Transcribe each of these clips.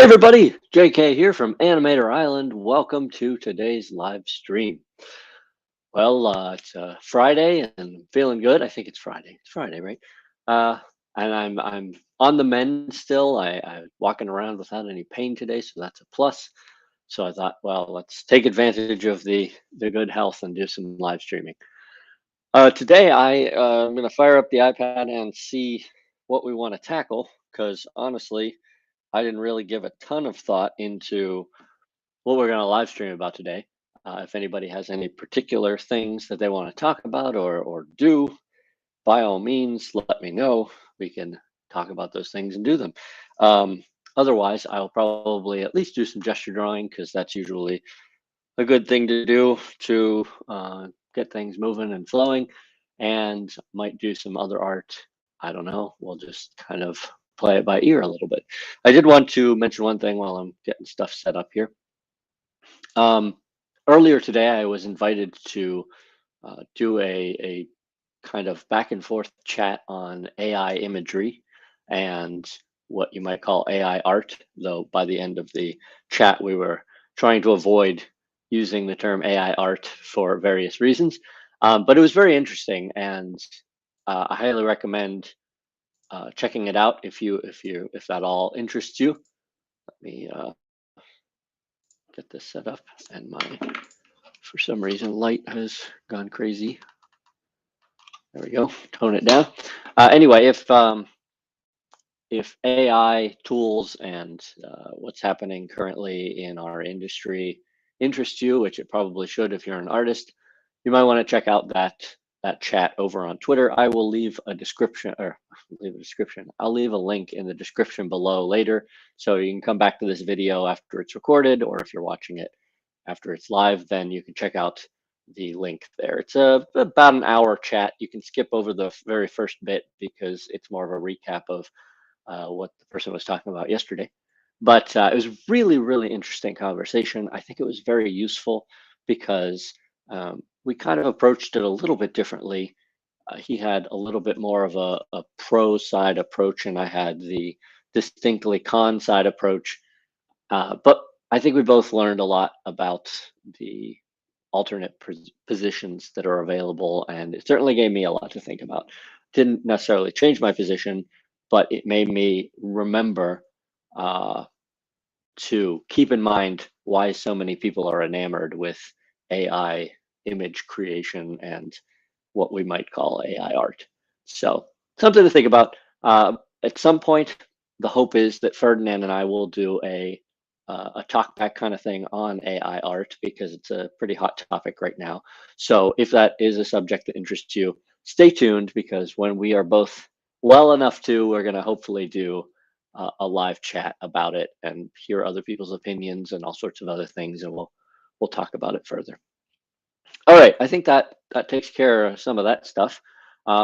everybody, JK here from Animator Island. Welcome to today's live stream. Well, it's Friday and I'm feeling good. I think it's Friday. It's Friday, right? Uh, and I'm on the mend still. I'm walking around without any pain today, so that's a plus. So I thought, well, let's take advantage of the good health and do some live streaming. Today I'm going to fire up the iPad and see what we want to tackle because honestly, I didn't really give a ton of thought into what we're going to live stream about today. If anybody has any particular things that they want to talk about or do, by all means, let me know. We can talk about those things and do them. Um, Otherwise, I'll probably at least do some gesture drawing because that's usually a good thing to do to get things moving and flowing, and might do some other art. I don't know. We'll just kind of play it by ear a little bit. I did want to mention one thing while I'm getting stuff set up here. Um, Earlier today, I was invited to do a kind of back and forth chat on AI imagery and what you might call AI art, though by the end of the chat, we were trying to avoid using the term AI art for various reasons. But it was very interesting, and I highly recommend checking it out if that all interests you. Let me get this set up, and for some reason, light has gone crazy. There we go. Tone it down. Anyway, if AI tools and what's happening currently in our industry interests you, which it probably should if you're an artist, you might want to check out that chat over on Twitter. I will leave a description or leave a description. I'll leave a link in the description below later, so you can come back to this video after it's recorded, or if you're watching it after it's live, then you can check out the link there. It's about an hour chat. You can skip over the very first bit because it's more of a recap of what the person was talking about yesterday. But it was really, really interesting conversation. I think it was very useful because we kind of approached it a little bit differently. He had a little bit more of a pro side approach, and I had the distinctly con side approach. But I think we both learned a lot about the alternate positions that are available, and it certainly gave me a lot to think about. Didn't necessarily change my position, but it made me remember uh, to keep in mind why so many people are enamored with AI image creation and what we might call AI art. So something to think about. At some point, the hope is that Ferdinand and I will do a talk back kind of thing on AI art because it's a pretty hot topic right now. So if that is a subject that interests you, stay tuned because when we are both well enough to, we're going to hopefully do a live chat about it and hear other people's opinions and all sorts of other things, and we'll talk about it further. All right, I think that takes care of some of that stuff.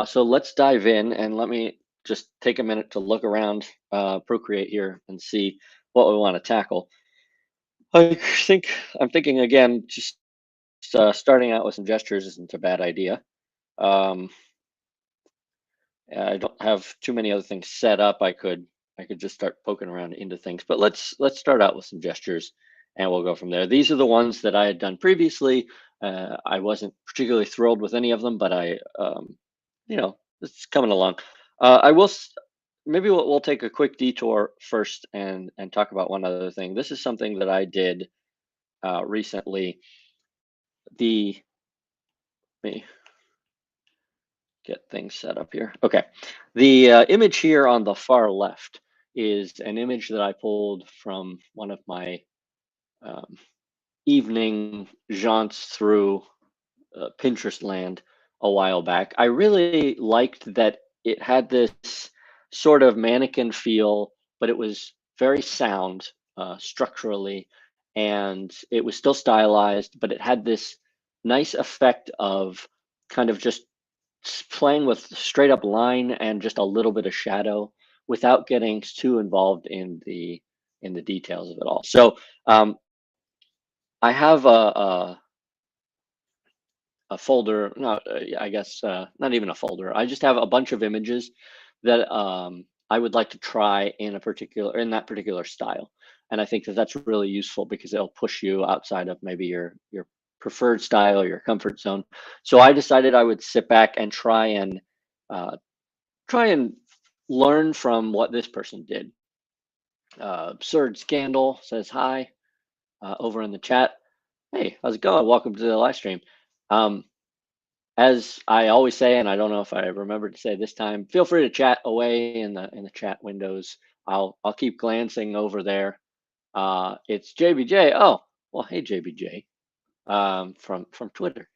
So let's dive in and let me just take a minute to look around Procreate here and see what we want to tackle. I think I'm thinking again, just starting out with some gestures isn't a bad idea. Um, I don't have too many other things set up. I could just start poking around into things, but let's start out with some gestures, and we'll go from there. These are the ones that I had done previously. I wasn't particularly thrilled with any of them, but it's coming along. I will maybe we'll take a quick detour first and talk about one other thing. This is something that I did recently. Let me get things set up here. Okay, the image here on the far left is an image that I pulled from one of my um, evening jaunts through Pinterest land a while back. I really liked that it had this sort of mannequin feel, but it was very sound structurally, and it was still stylized, but it had this nice effect of kind of just playing with straight up line and just a little bit of shadow without getting too involved in the details of it all. So I have a folder, not I guess not even a folder. I just have a bunch of images that I would like to try in that particular style. And I think that that's really useful because it'll push you outside of maybe your preferred style or your comfort zone. So I decided I would sit back and uh, try and learn from what this person did. Absurd Scandal says hi over in the chat. Hey, how's it going? Welcome to the live stream. Um, as I always say, and I don't know if I remember to say this time, feel free to chat away in the chat windows. I'll keep glancing over there. It's JBJ. Oh, well, hey JBJ, from Twitter.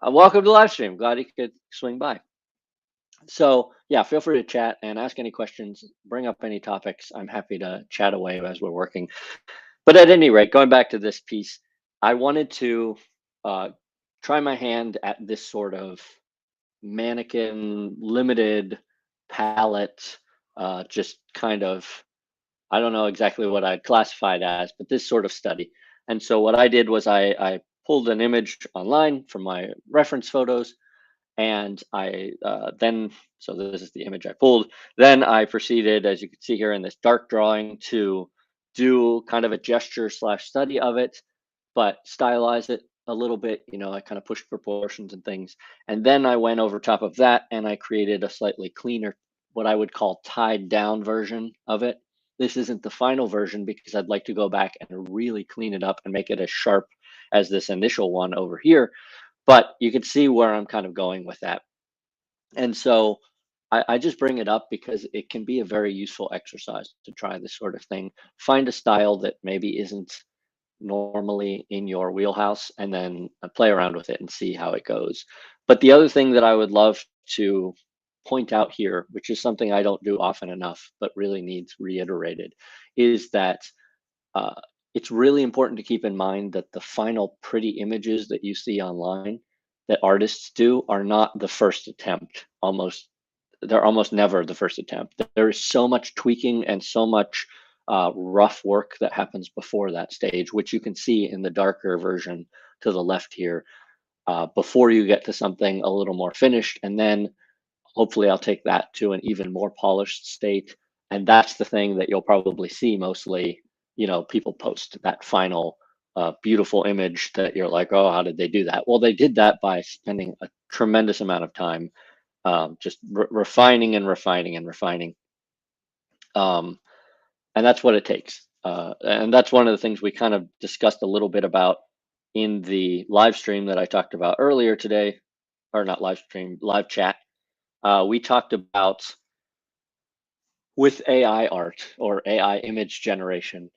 Welcome to the live stream. Glad you could swing by. So yeah, feel free to chat and ask any questions. Bring up any topics. I'm happy to chat away as we're working. But at any rate, going back to this piece, I wanted to uh, try my hand at this sort of mannequin limited palette, just kind of, I don't know exactly what I'd classify it as, but this sort of study. And so what I did was I pulled an image online from my reference photos, and I then, so this is the image I pulled. Then I proceeded, as you can see here in this dark drawing, to do kind of a gesture slash study of it, but stylize it a little bit. I kind of pushed proportions and things. And then I went over top of that and I created a slightly cleaner, what I would call tied down version of it. This isn't the final version because I'd like to go back and really clean it up and make it as sharp as this initial one over here. But you can see where I'm kind of going with that. And so I just bring it up because it can be a very useful exercise to try this sort of thing. Find a style that maybe isn't normally in your wheelhouse, and then play around with it and see how it goes. But the other thing that I would love to point out here, which is something I don't do often enough, but really needs reiterated, is that uh, it's really important to keep in mind that the final pretty images that you see online that artists do are not the first attempt. They're almost never the first attempt. There is so much tweaking and so much rough work that happens before that stage, which you can see in the darker version to the left here, before you get to something a little more finished. And then hopefully I'll take that to an even more polished state. And that's the thing that you'll probably see mostly, people post that final beautiful image that you're like, oh, how did they do that? Well, they did that by spending a tremendous amount of time just refining and refining and refining. And that's what it takes. And that's one of the things we kind of discussed a little bit about in the live stream that I talked about earlier today, or not live stream, live chat. We talked about with AI art or AI image generation,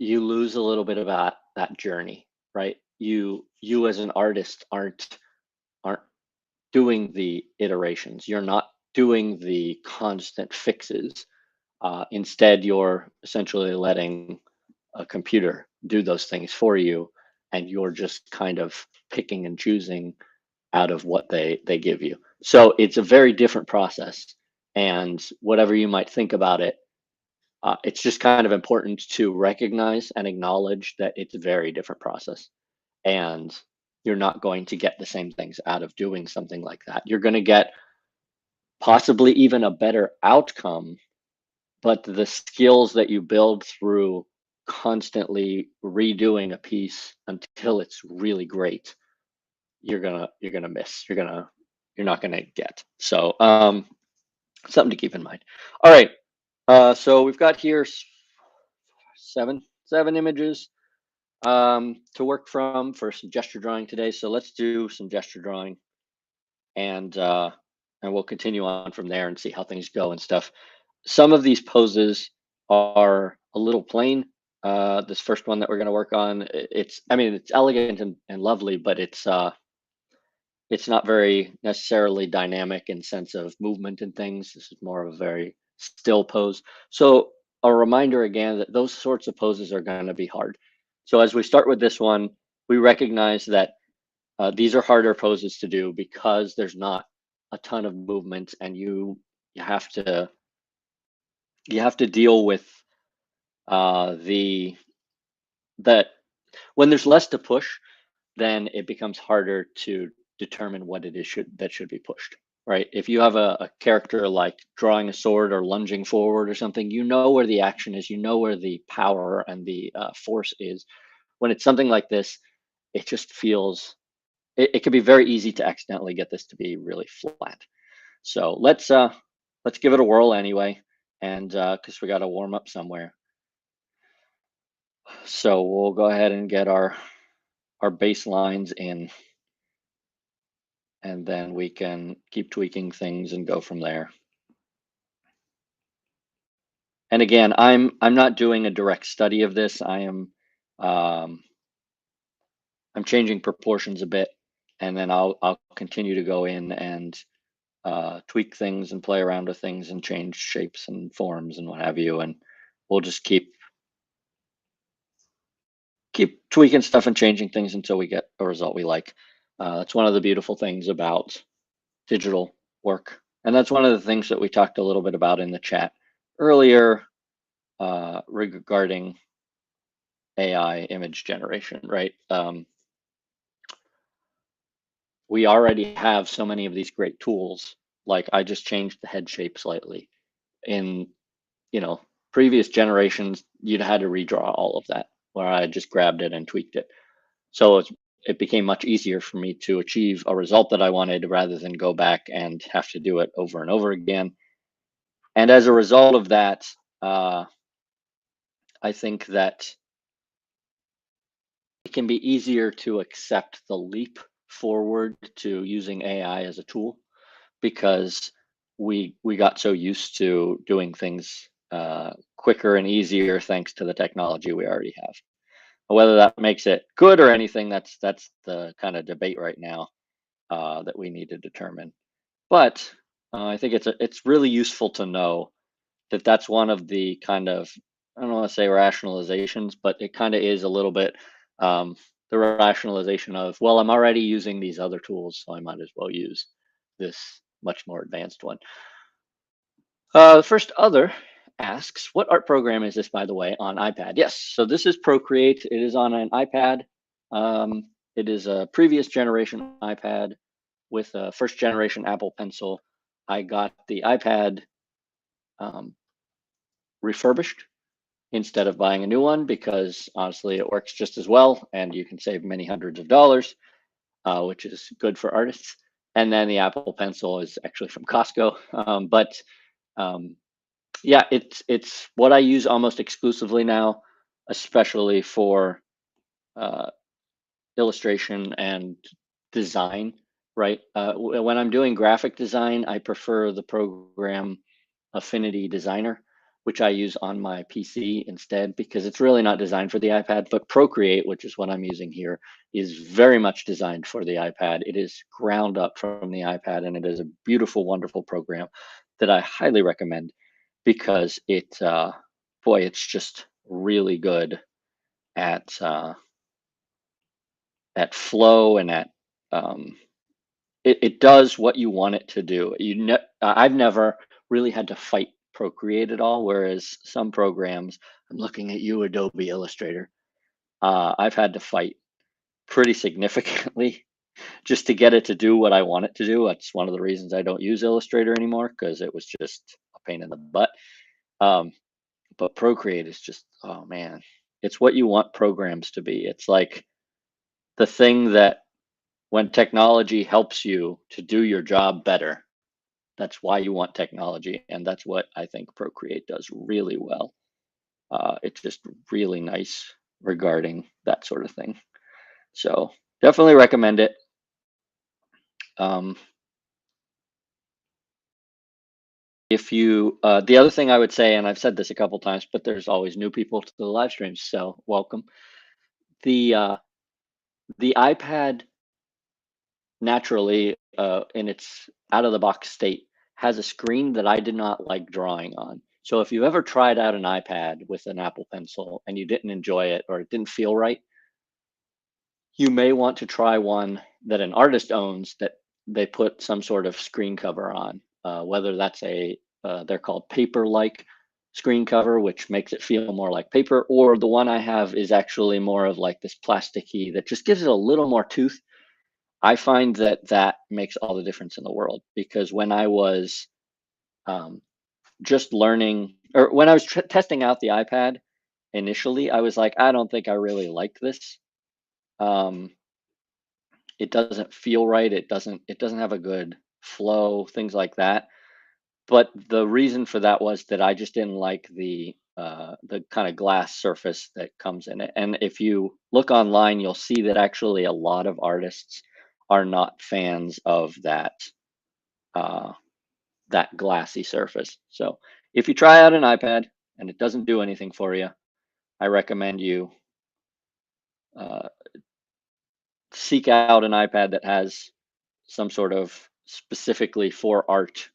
you lose a little bit about that journey, right? You as an artist aren't doing the iterations. You're not doing the constant fixes. Instead, you're essentially letting a computer do those things for you, and you're just kind of picking and choosing out of what they give you. So it's a very different process. And whatever you might think about it, it's just kind of important to recognize and acknowledge that it's a very different process. And you're not going to get the same things out of doing something like that. You're going to get possibly even a better outcome, but the skills that you build through constantly redoing a piece until it's really great, you're gonna miss. You're not gonna get. So something to keep in mind. All right. So we've got here seven images to work from for some gesture drawing today. So let's do some gesture drawing, and we'll continue on from there and see how things go and stuff. Some of these poses are a little plain. This first one that we're going to work on, I mean, it's elegant and lovely, but it's not very necessarily dynamic in sense of movement and things. This is more of a very still pose. So a reminder again that those sorts of poses are going to be hard. So as we start with this one, we recognize that these are harder poses to do because there's not a ton of movement, and you have to deal with the that when there's less to push, then it becomes harder to determine what it is that should be pushed, right? If you have a character like drawing a sword or lunging forward or something, you know where the action is, you know where the power and the force is. When it's something like this, it just feels, it can be very easy to accidentally get this to be really flat. So let's give it a whirl anyway, and because we got to warm up somewhere. So we'll go ahead and get our baselines in, and then we can keep tweaking things and go from there. And again, I'm not doing a direct study of this. Um, I'm changing proportions a bit, and then I'll continue to go in and tweak things and play around with things and change shapes and forms and what have you. And we'll just keep tweaking stuff and changing things until we get a result we like. That's one of the beautiful things about digital work, and that's one of the things that we talked a little bit about in the chat earlier regarding AI image generation, right? We already have so many of these great tools. Like I just changed the head shape slightly. In, you know, previous generations, you'd had to redraw all of that, where I just grabbed it and tweaked it. So it became much easier for me to achieve a result that I wanted rather than go back and have to do it over and over again. And as a result of that, uh, I think that it can be easier to accept the leap forward to using AI as a tool, because we got so used to doing things quicker and easier thanks to the technology we already have. Whether that makes it good or anything, that's the kind of debate right now that we need to determine. But I think it's really useful to know that that's one of the kind of, I don't want to say rationalizations, but it kind of is a little bit um, the rationalization of, well, I'm already using these other tools, so I might as well use this much more advanced one. The first other asks, what art program is this, by the way, on iPad? Yes, so this is Procreate. It is on an iPad. It is a previous generation iPad with a first generation Apple Pencil. I got the iPad um, refurbished instead of buying a new one because honestly, it works just as well and you can save many hundreds of dollars, which is good for artists. And then the Apple Pencil is actually from Costco. But yeah, it's what I use almost exclusively now, especially for uh, illustration and design. Right, when I'm doing graphic design, I prefer the program Affinity Designer, which I use on my PC instead because it's really not designed for the iPad. But Procreate, which is what I'm using here, is very much designed for the iPad. It is ground up from the iPad, and it is a beautiful, wonderful program that I highly recommend because boy, it's just really good at flow and at um, it does what you want it to do. I've never really had to fight Procreate at all, whereas some programs, I'm looking at you, Adobe Illustrator, I've had to fight pretty significantly just to get it to do what I want it to do. That's one of the reasons I don't use Illustrator anymore, because it was just a pain in the butt. Um, but Procreate is just, oh man, it's what you want programs to be. It's like the thing that when technology helps you to do your job better, that's why you want technology, and that's what I think Procreate does really well. It's just really nice regarding that sort of thing. So definitely recommend it. Um, if you, the other thing I would say, and I've said this a couple times, but there's always new people to the live streams, so welcome. The iPad naturally, in its out of the box state, has a screen that I did not like drawing on. So if you ever tried out an iPad with an Apple Pencil and you didn't enjoy it or it didn't feel right, you may want to try one that an artist owns that they put some sort of screen cover on, whether that's they're called paper-like screen cover, which makes it feel more like paper, or the one I have is actually more of like this plasticky that just gives it a little more tooth. I find that that makes all the difference in the world because when I was um, just learning, or when I was testing out the iPad initially, I was like, I don't think I really like this. Um, it doesn't feel right. It doesn't have a good flow, things like that. But the reason for that was that I just didn't like the kind of glass surface that comes in it. And if you look online, you'll see that actually a lot of artists are not fans of uh, that glassy surface. So if you try out an iPad and it doesn't do anything for you, I recommend you uh, seek out an iPad that has some sort of specifically for art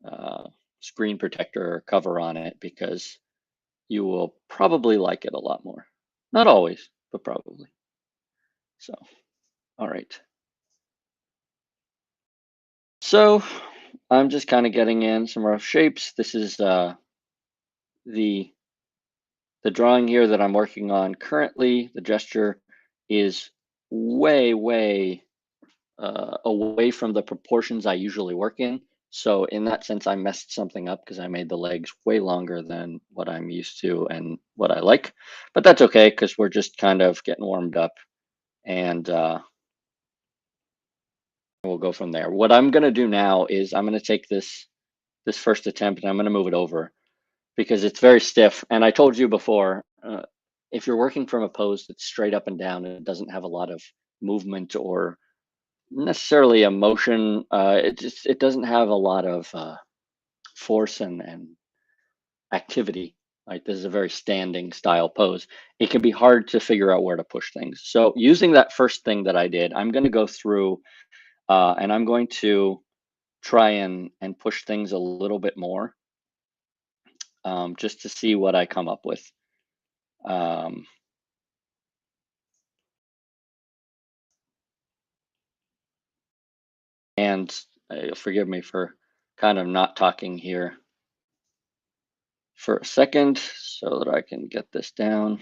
uh, screen protector or cover on it because you will probably like it a lot more. Not always, but probably. So, all right. So I'm just kind of getting in some rough shapes. This is the the drawing here that I'm working on currently. The gesture is way away from the proportions I usually work in. So in that sense, I messed something up because I made the legs way longer than what I'm used to and what I like. But that's okay because we're just kind of getting warmed up and we'll go from there. What I'm going to do now is I'm going to take this first attempt and I'm going to move it over because it's very stiff. And I told you before, if you're working from a pose that's straight up and down and it doesn't have a lot of movement or necessarily emotion, it doesn't have a lot of force and activity. Right, this is a very standing style pose. It can be hard to figure out where to push things. So using that first thing that I did, I'm going to go through and I'm going to try and push things a little bit more just to see what I come up with. Um, and forgive me for kind of not talking here for a second so that I can get this down.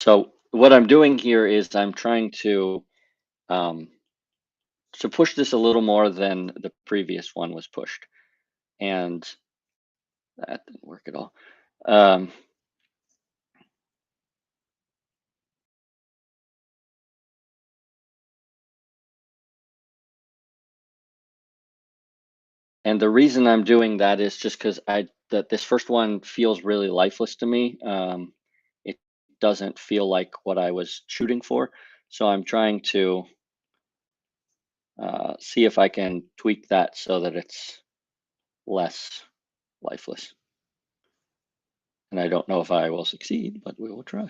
So what I'm doing here is I'm trying um, to push this a little more than the previous one was pushed, and that didn't work at all. Um, and the reason I'm doing that is just because I that this first one feels really lifeless to me. It doesn't feel like what I was shooting for, so I'm trying to see if I can tweak that so that it's less lifeless. And I don't know if I will succeed, but we will try.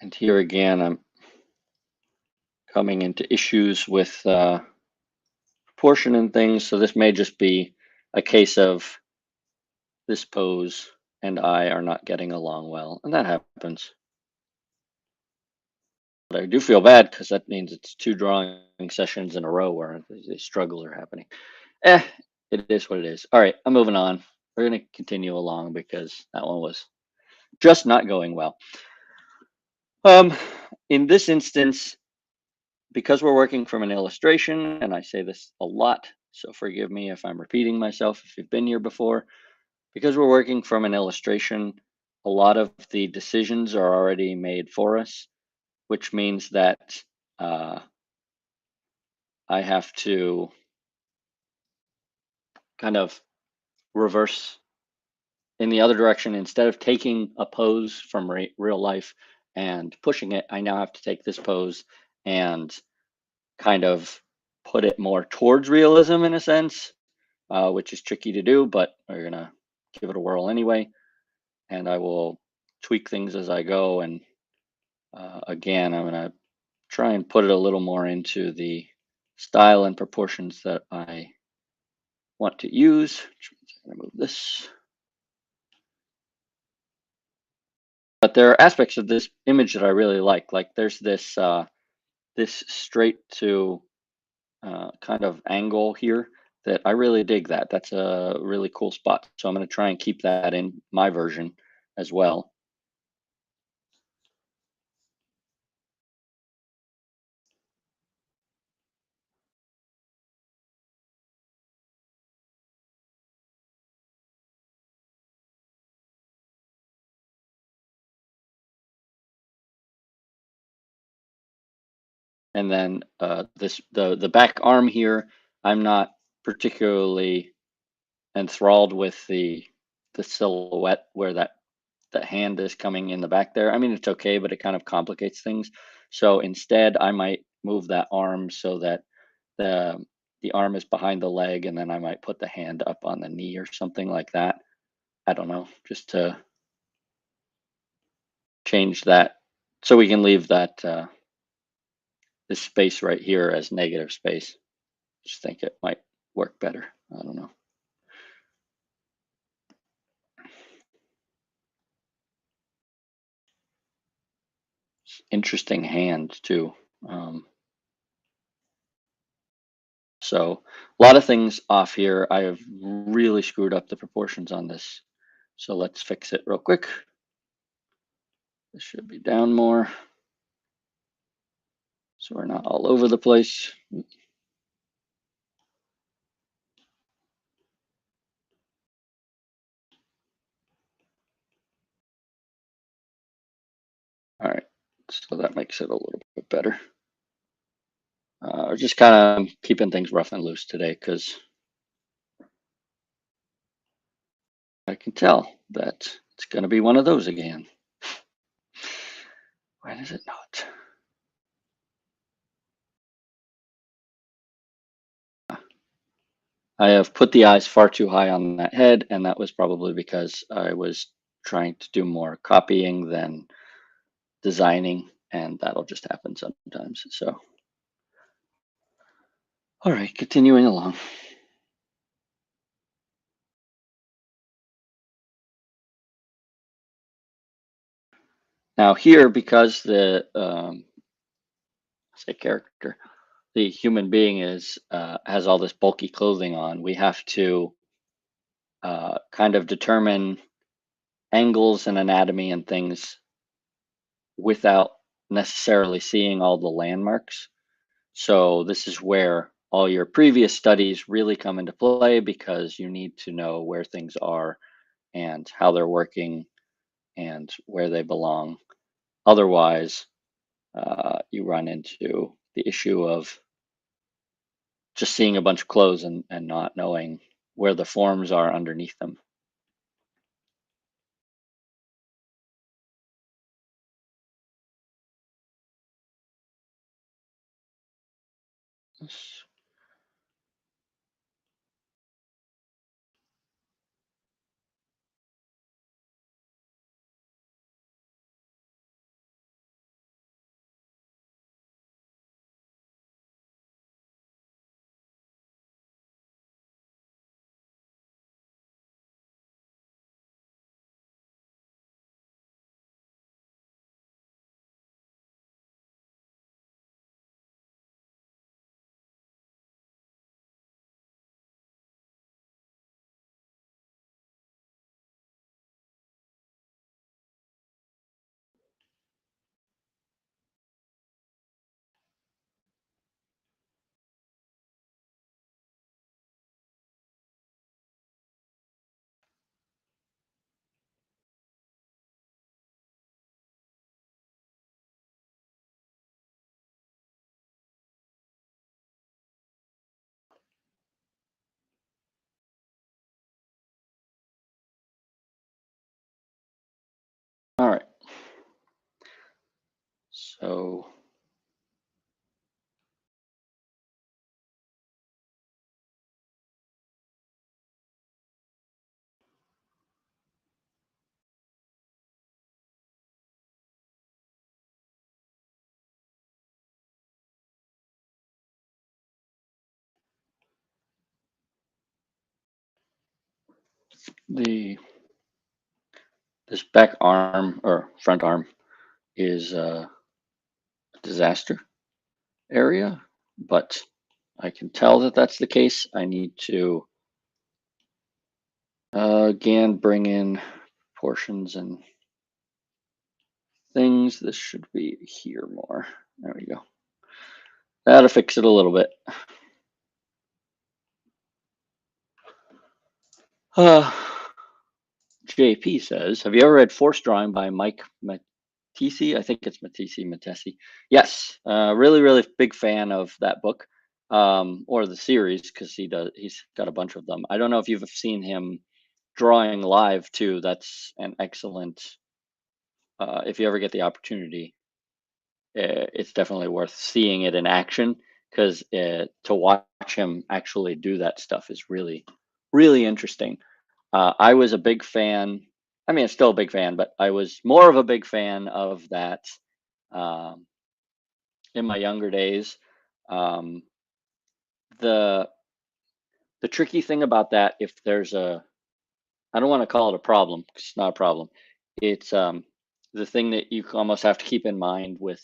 And here again, I'm coming into issues with proportion and things. So this may just be a case of this pose and I are not getting along well, and that happens. But I do feel bad because that means it's two drawing sessions in a row where the struggles are happening. Eh, it is what it is. All right, I'm moving on. We're going to continue along because that one was just not going well. Um, in this instance, because we're working from an illustration, and I say this a lot, so forgive me if I'm repeating myself if you've been here before, because we're working from an illustration, a lot of the decisions are already made for us, which means that I have to kind of reverse in the other direction. Instead of taking a pose from real life and pushing it, I now have to take this pose and kind of put it more towards realism in a sense, which is tricky to do, but we're gonna give it a whirl anyway. And I will tweak things as I go. And again, I'm gonna try and put it a little more into the style and proportions that I want to use, which means I'm going to move this. But there are aspects of this image that I really like. Like there's this this straight to kind of angle here that I really dig that. That's a really cool spot. So I'm going to try and keep that in my version as well. And then the back arm here, I'm not particularly enthralled with the silhouette where that hand is coming in the back there. I mean, it's okay, but it kind of complicates things. So instead, I might move that arm so that the the arm is behind the leg, and then I might put the hand up on the knee or something like that. I don't know, just to change that so we can leave that this space right here as negative space. Just think it might work better. I don't know. Interesting hand too. Um, so a lot of things off here. I have really screwed up the proportions on this. So let's fix it real quick. This should be down more, so we're not all over the place. All right, so that makes it a little bit better. Just kind of keeping things rough and loose today because I can tell that it's going to be one of those again. Why does it not? I have put the eyes far too high on that head, and that was probably because I was trying to do more copying than designing, and that'll just happen sometimes. So, all right, continuing along. Now here, because the say character, the human being is has all this bulky clothing on, we have to kind of determine angles and anatomy and things without necessarily seeing all the landmarks. So this is where all your previous studies really come into play because you need to know where things are and how they're working and where they belong. Otherwise, you run into the issue of just seeing a bunch of clothes and not knowing where the forms are underneath them. All right. So the this back arm or front arm is a disaster area, but I can tell that that's the case. I need to again bring in portions and things. This should be here more. There we go. That'll fix it a little bit. JP says, have you ever read Force Drawing by Mike Matesi? I think it's Matesi. Yes, really, really big fan of that book, or the series, because he's got a bunch of them. I don't know if you've seen him drawing live too. That's an excellent, if you ever get the opportunity, it's definitely worth seeing it in action, because to watch him actually do that stuff is really, really interesting. I was a big fan. I mean, I'm still a big fan, but I was more of a big fan of that um, in my younger days. Um, the the tricky thing about that, if there's I don't want to call it a problem, 'cause it's not a problem. It's the thing that you almost have to keep in mind with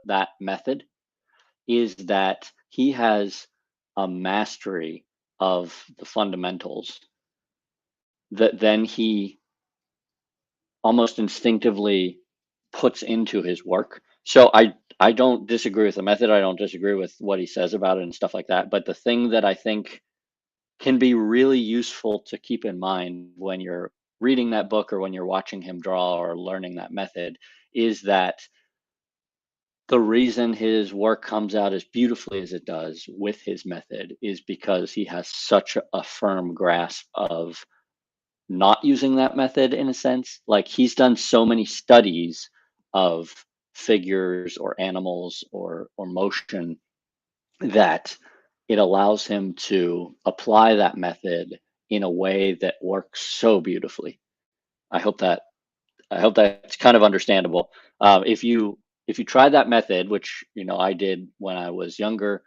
that method is that he has a mastery of the fundamentals that then he almost instinctively puts into his work. So I don't disagree with the method. I don't disagree with what he says about it and stuff like that. But the thing that I think can be really useful to keep in mind when you're reading that book or when you're watching him draw or learning that method is that the reason his work comes out as beautifully as it does with his method is because he has such a firm grasp of not using that method in a sense. Like he's done so many studies of figures or animals or motion that it allows him to apply that method in a way that works so beautifully. I hope that I hope that's kind of understandable. If you try that method, which I did when I was younger,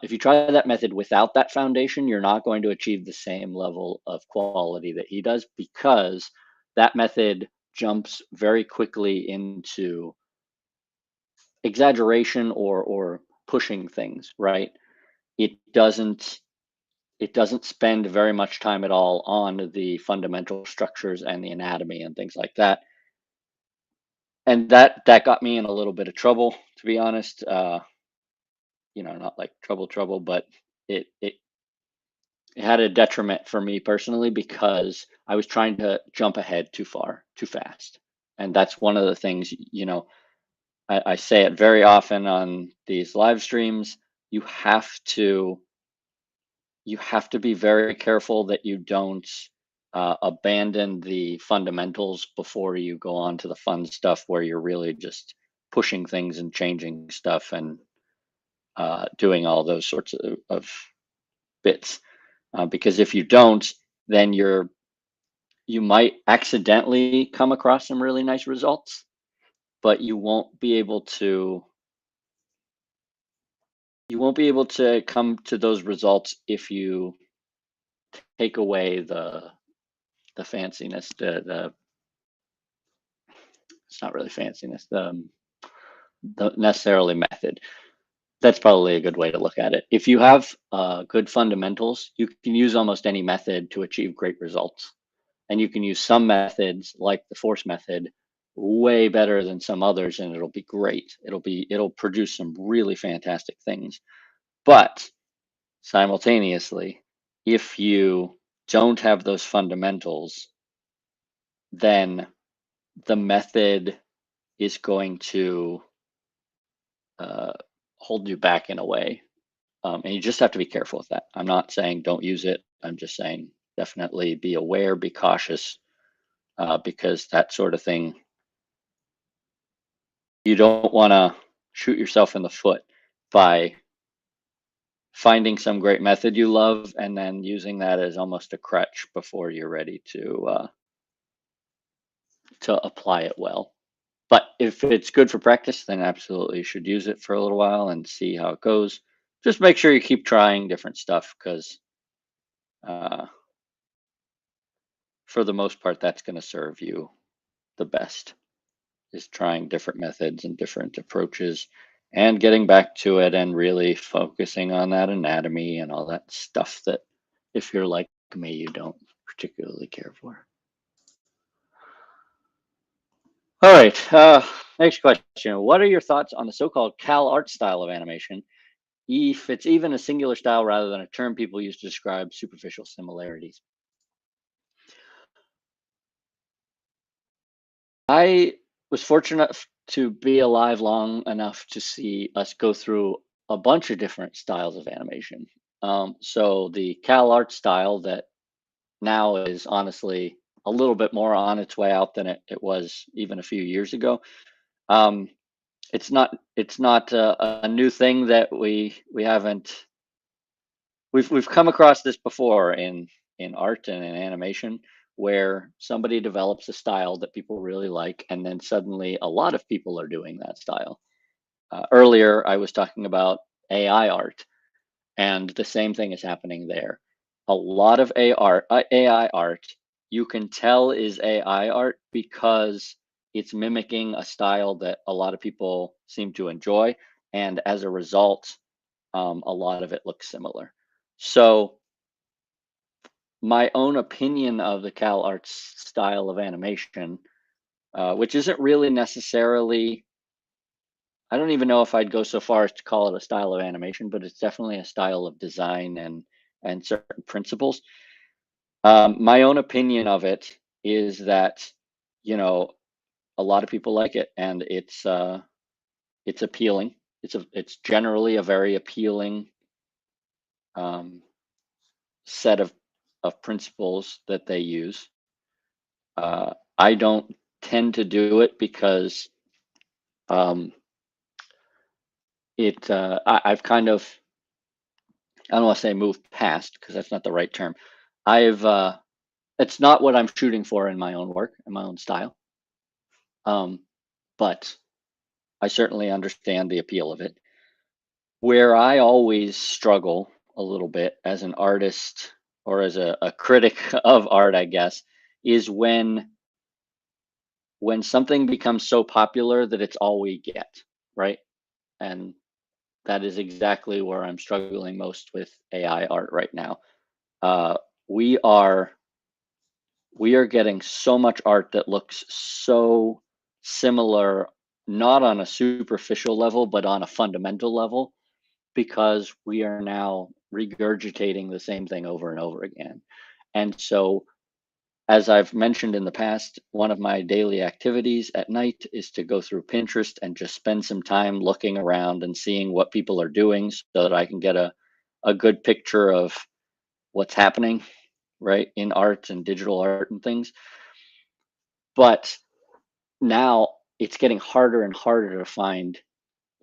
if you try that method without that foundation, you're not going to achieve the same level of quality that he does because that method jumps very quickly into exaggeration or pushing things, right? It doesn't it doesn't spend very much time at all on the fundamental structures and the anatomy and things like that. And that got me in a little bit of trouble, to be honest. Not like trouble, but it it had a detriment for me personally because I was trying to jump ahead too far, too fast. And that's one of the things, I say it very often on these live streams. You have to you have to be very careful that you don't abandon the fundamentals before you go on to the fun stuff where you're really just pushing things and changing stuff and doing all those sorts of bits. Because if you don't, then you might accidentally come across some really nice results, but you won't be able to come to those results if you take away the fanciness, the it's not really fanciness, the necessarily method. That's probably a good way to look at it. If you have good fundamentals, you can use almost any method to achieve great results. And you can use some methods like the force method way better than some others, and it'll be great. It'll produce some really fantastic things. But simultaneously, if you don't have those fundamentals, then the method is going to uh, hold you back in a way. And you just have to be careful with that. I'm not saying don't use it. I'm just saying definitely be aware, be cautious, because that sort of thing, you don't want to shoot yourself in the foot by finding some great method you love and then using that as almost a crutch before you're ready to apply it well. But if it's good for practice, then absolutely you should use it for a little while and see how it goes. Just make sure you keep trying different stuff because uh, for the most part, that's going to serve you the best, is trying different methods and different approaches and getting back to it and really focusing on that anatomy and all that stuff that, if you're like me, you don't particularly care for. All right, next question. What are your thoughts on the so-called CalArt style of animation, if it's even a singular style rather than a term people use to describe superficial similarities? I was fortunate to be alive long enough to see us go through a bunch of different styles of animation. So the CalArt style that now is honestly a little bit more on its way out than it was even a few years ago. Um, it's not a new thing that we haven't we've come across this before in art and in animation, where somebody develops a style that people really like, and then suddenly a lot of people are doing that style. Earlier, I was talking about AI art, and the same thing is happening there. A lot of AI art, you can tell is AI art because it's mimicking a style that a lot of people seem to enjoy, and as a result, a lot of it looks similar. So my own opinion of the CalArts style of animation, which isn't really necessarily, I don't even know if I'd go so far as to call it a style of animation, but it's definitely a style of design and certain principles. My own opinion of it is that, you know, a lot of people like it, and it's appealing. It's generally a very appealing um, set of principles that they use. I don't tend to do it because um, I've kind of, I don't want to say moved past because that's not the right term. I've it's not what I'm shooting for in my own work, in my own style. Um, but I certainly understand the appeal of it. Where I always struggle a little bit as an artist or as a critic of art, I guess, is when something becomes so popular that it's all we get, right? And that is exactly where I'm struggling most with AI art right now. Uh, we are we are getting so much art that looks so similar, not on a superficial level, but on a fundamental level, because we are now regurgitating the same thing over and over again. And so, as I've mentioned in the past, one of my daily activities at night is to go through Pinterest and just spend some time looking around and seeing what people are doing so that I can get a good picture of what's happening, right, in art and digital art and things. But now it's getting harder and harder to find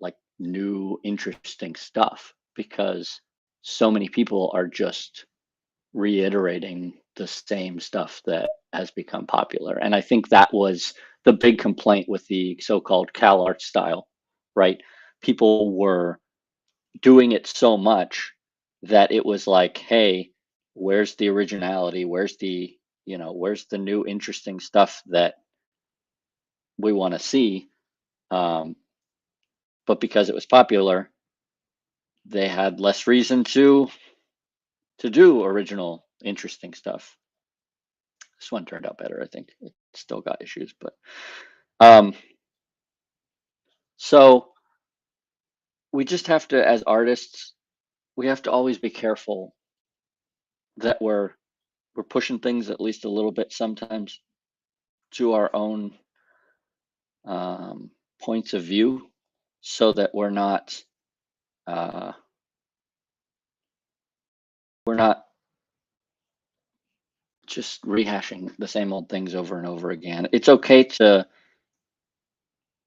like new interesting stuff because so many people are just reiterating the same stuff that has become popular. And I think that was the big complaint with the so-called CalArt style, right? People were doing it so much that it was like, hey, where's the originality? Where's where's the new interesting stuff that we want to see? Um, but because it was popular, they had less reason to do original, interesting stuff. This one turned out better, I think. It still got issues, but um, so we just have to, as artists, we have to always be careful that we're pushing things at least a little bit sometimes to our own points of view, so that uh, we're not just rehashing the same old things over and over again. It's okay to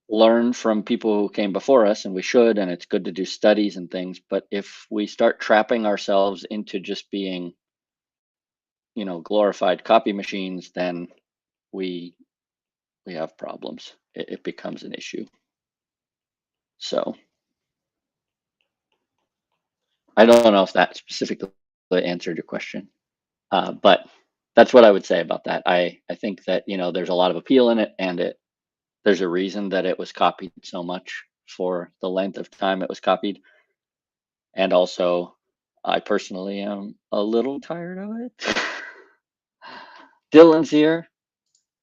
learn from people who came before us, and we should, and it's good to do studies and things. But if we start trapping ourselves into just being, glorified copy machines, then we we have problems. It becomes an issue. So I don't know if that specifically answered your question, but that's what I would say about that. I think that, there's a lot of appeal in it, and there's a reason that it was copied so much for the length of time it was copied. And also, I personally am a little tired of it. Dylan's here.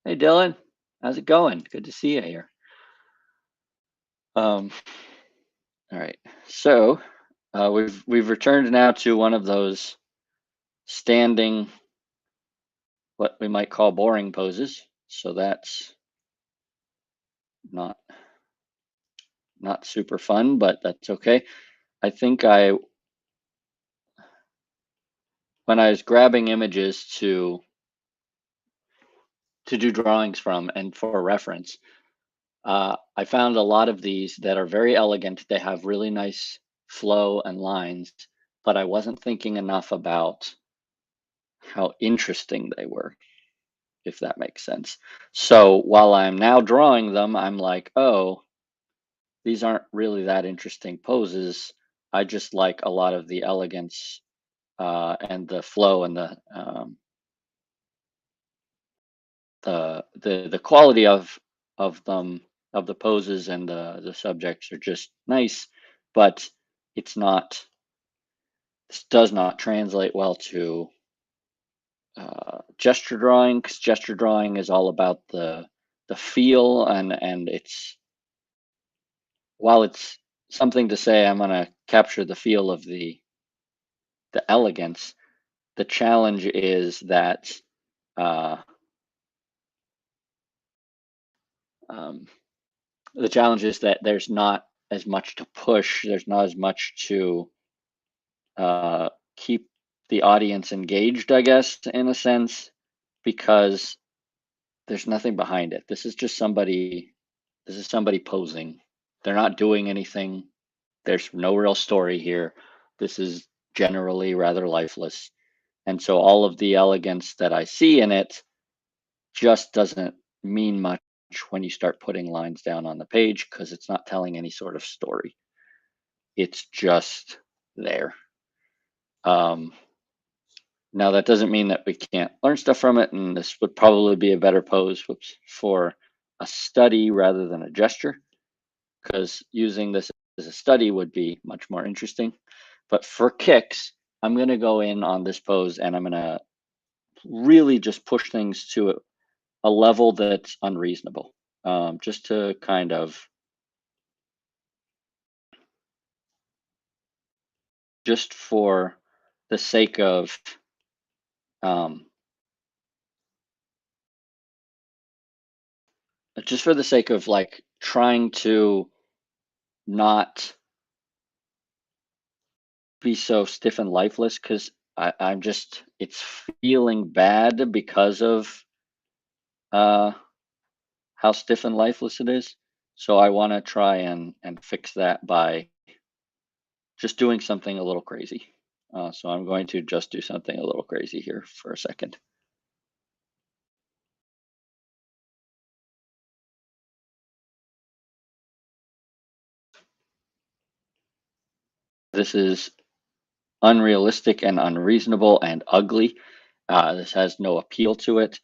Hey, Dylan, how's it going? Good to see you here. All right. So we've returned now to one of those standing, what we might call boring poses. So that's not super fun, but that's okay. I think when I was grabbing images to do drawings from and for reference, I found a lot of these that are very elegant. They have really nice flow and lines, but I wasn't thinking enough about how interesting they were, if that makes sense. So while I'm now drawing them, I'm like, oh, these aren't really that interesting poses. I just like a lot of the elegance and the flow and the quality of them, of the poses, and the subjects are just nice, but it's not this does not translate well to gesture drawing, because gesture drawing is all about the feel, and it's, while it's something to say I'm going to capture the feel of the elegance, the challenge is that uh, um, there's not as much to push. There's not as much to keep the audience engaged, I guess, in a sense, because there's nothing behind it. This is just somebody. This is somebody posing. They're not doing anything. There's no real story here. This is generally rather lifeless. And so all of the elegance that I see in it just doesn't mean much when you start putting lines down on the page, because it's not telling any sort of story. It's just there. Um, Now, that doesn't mean that we can't learn stuff from it, and this would probably be a better pose, for a study rather than a gesture, because using this as a study would be much more interesting. But for kicks, I'm going to go in on this pose, and I'm going to really just push things to a level that's unreasonable, just to kind of, just for the sake of, um, like trying to not be so stiff and lifeless, because I'm just, it's feeling bad because of uh, how stiff and lifeless it is. So I want to try and fix that by just doing something a little crazy. So I'm going to just do something a little crazy here for a second. This is unrealistic and unreasonable and ugly. This has no appeal to it.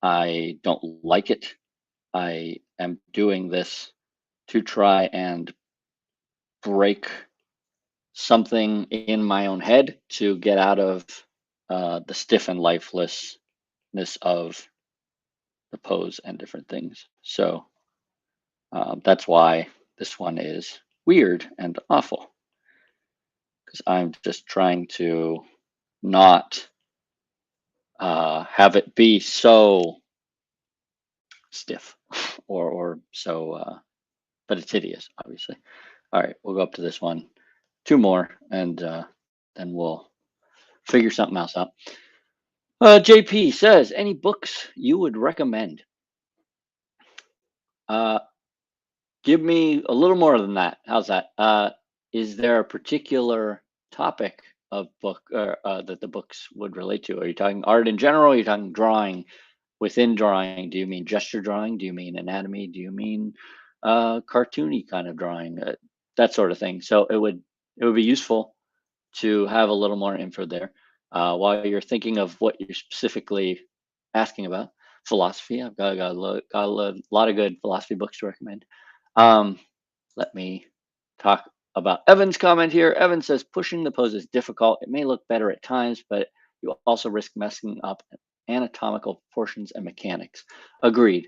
I don't like it. I am doing this to try and break something in my own head, to get out of the stiff and lifelessness of the pose and different things. So that's why this one is weird and awful, because I'm just trying to not have it be so stiff or so, but it's hideous, obviously. All right, we'll go up to this one, two more, and then we'll figure something else out. JP says, any books you would recommend? Uh, Give me a little more than that. How's that? Is there a particular topic of book that the books would relate to? Are you talking art in general? Are you talking drawing? Within drawing, do you mean gesture drawing? Do you mean anatomy? Do you mean cartoony kind of drawing? That sort of thing. So it would be useful to have a little more info there. While you're thinking of what you're specifically asking about, philosophy, I've got a lot of good philosophy books to recommend. Um, Let me talk about Evan's comment here. Evan says pushing the pose is difficult. It may look better at times, but you also risk messing up anatomical proportions and mechanics. Agreed.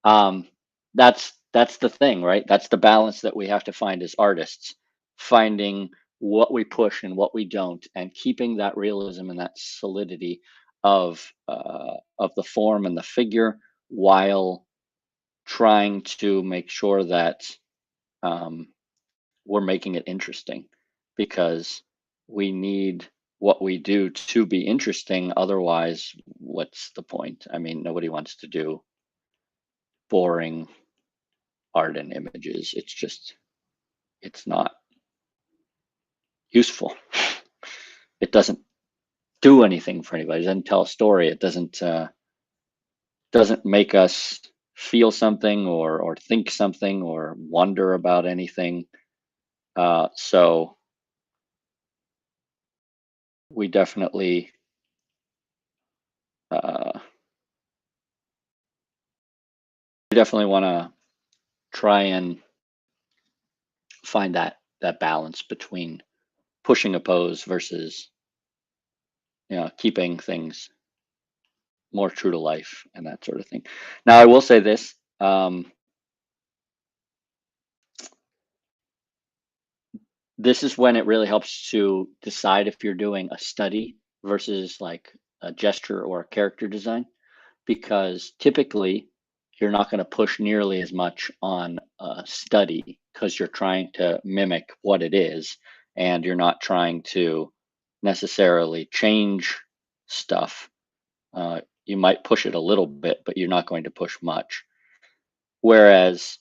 Um, that's the thing, right? That's the balance that we have to find as artists, finding what we push and what we don't, and keeping that realism and that solidity of the form and the figure, while trying to make sure that um, we're making it interesting, because we need what we do to be interesting. Otherwise, what's the point? I mean, nobody wants to do boring art and images. It's not useful. It doesn't do anything for anybody. It doesn't tell a story. It doesn't make us feel something, or think something, or wonder about anything. So we uh, definitely want to try and find that balance between pushing a pose versus, keeping things more true to life and that sort of thing. Now, I will say this. This is when it really helps to decide if you're doing a study versus like a gesture or a character design, because typically you're not going to push nearly as much on a study because you're trying to mimic what it is, and you're not trying to necessarily change stuff. You might push it a little bit, but you're not going to push much. Whereas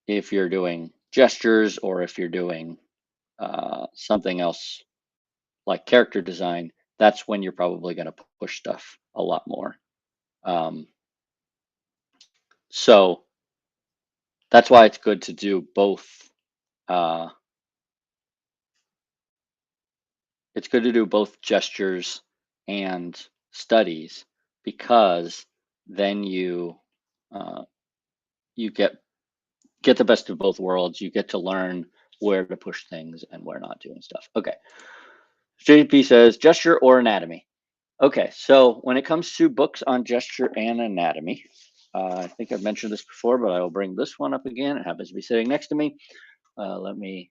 if you're doing gestures, or if you're doing something else like character design, that's when you're probably going to push stuff a lot more. Um, so that's why it's good to do both. Uh, it's good to do both gestures and studies, because then uh, you get the best of both worlds. You get to learn where to push things and where not to and stuff. Okay. JP says gesture or anatomy. Okay, so when it comes to books on gesture and anatomy, I think I've mentioned this before, but I will bring this one up again. It happens to be sitting next to me. Let me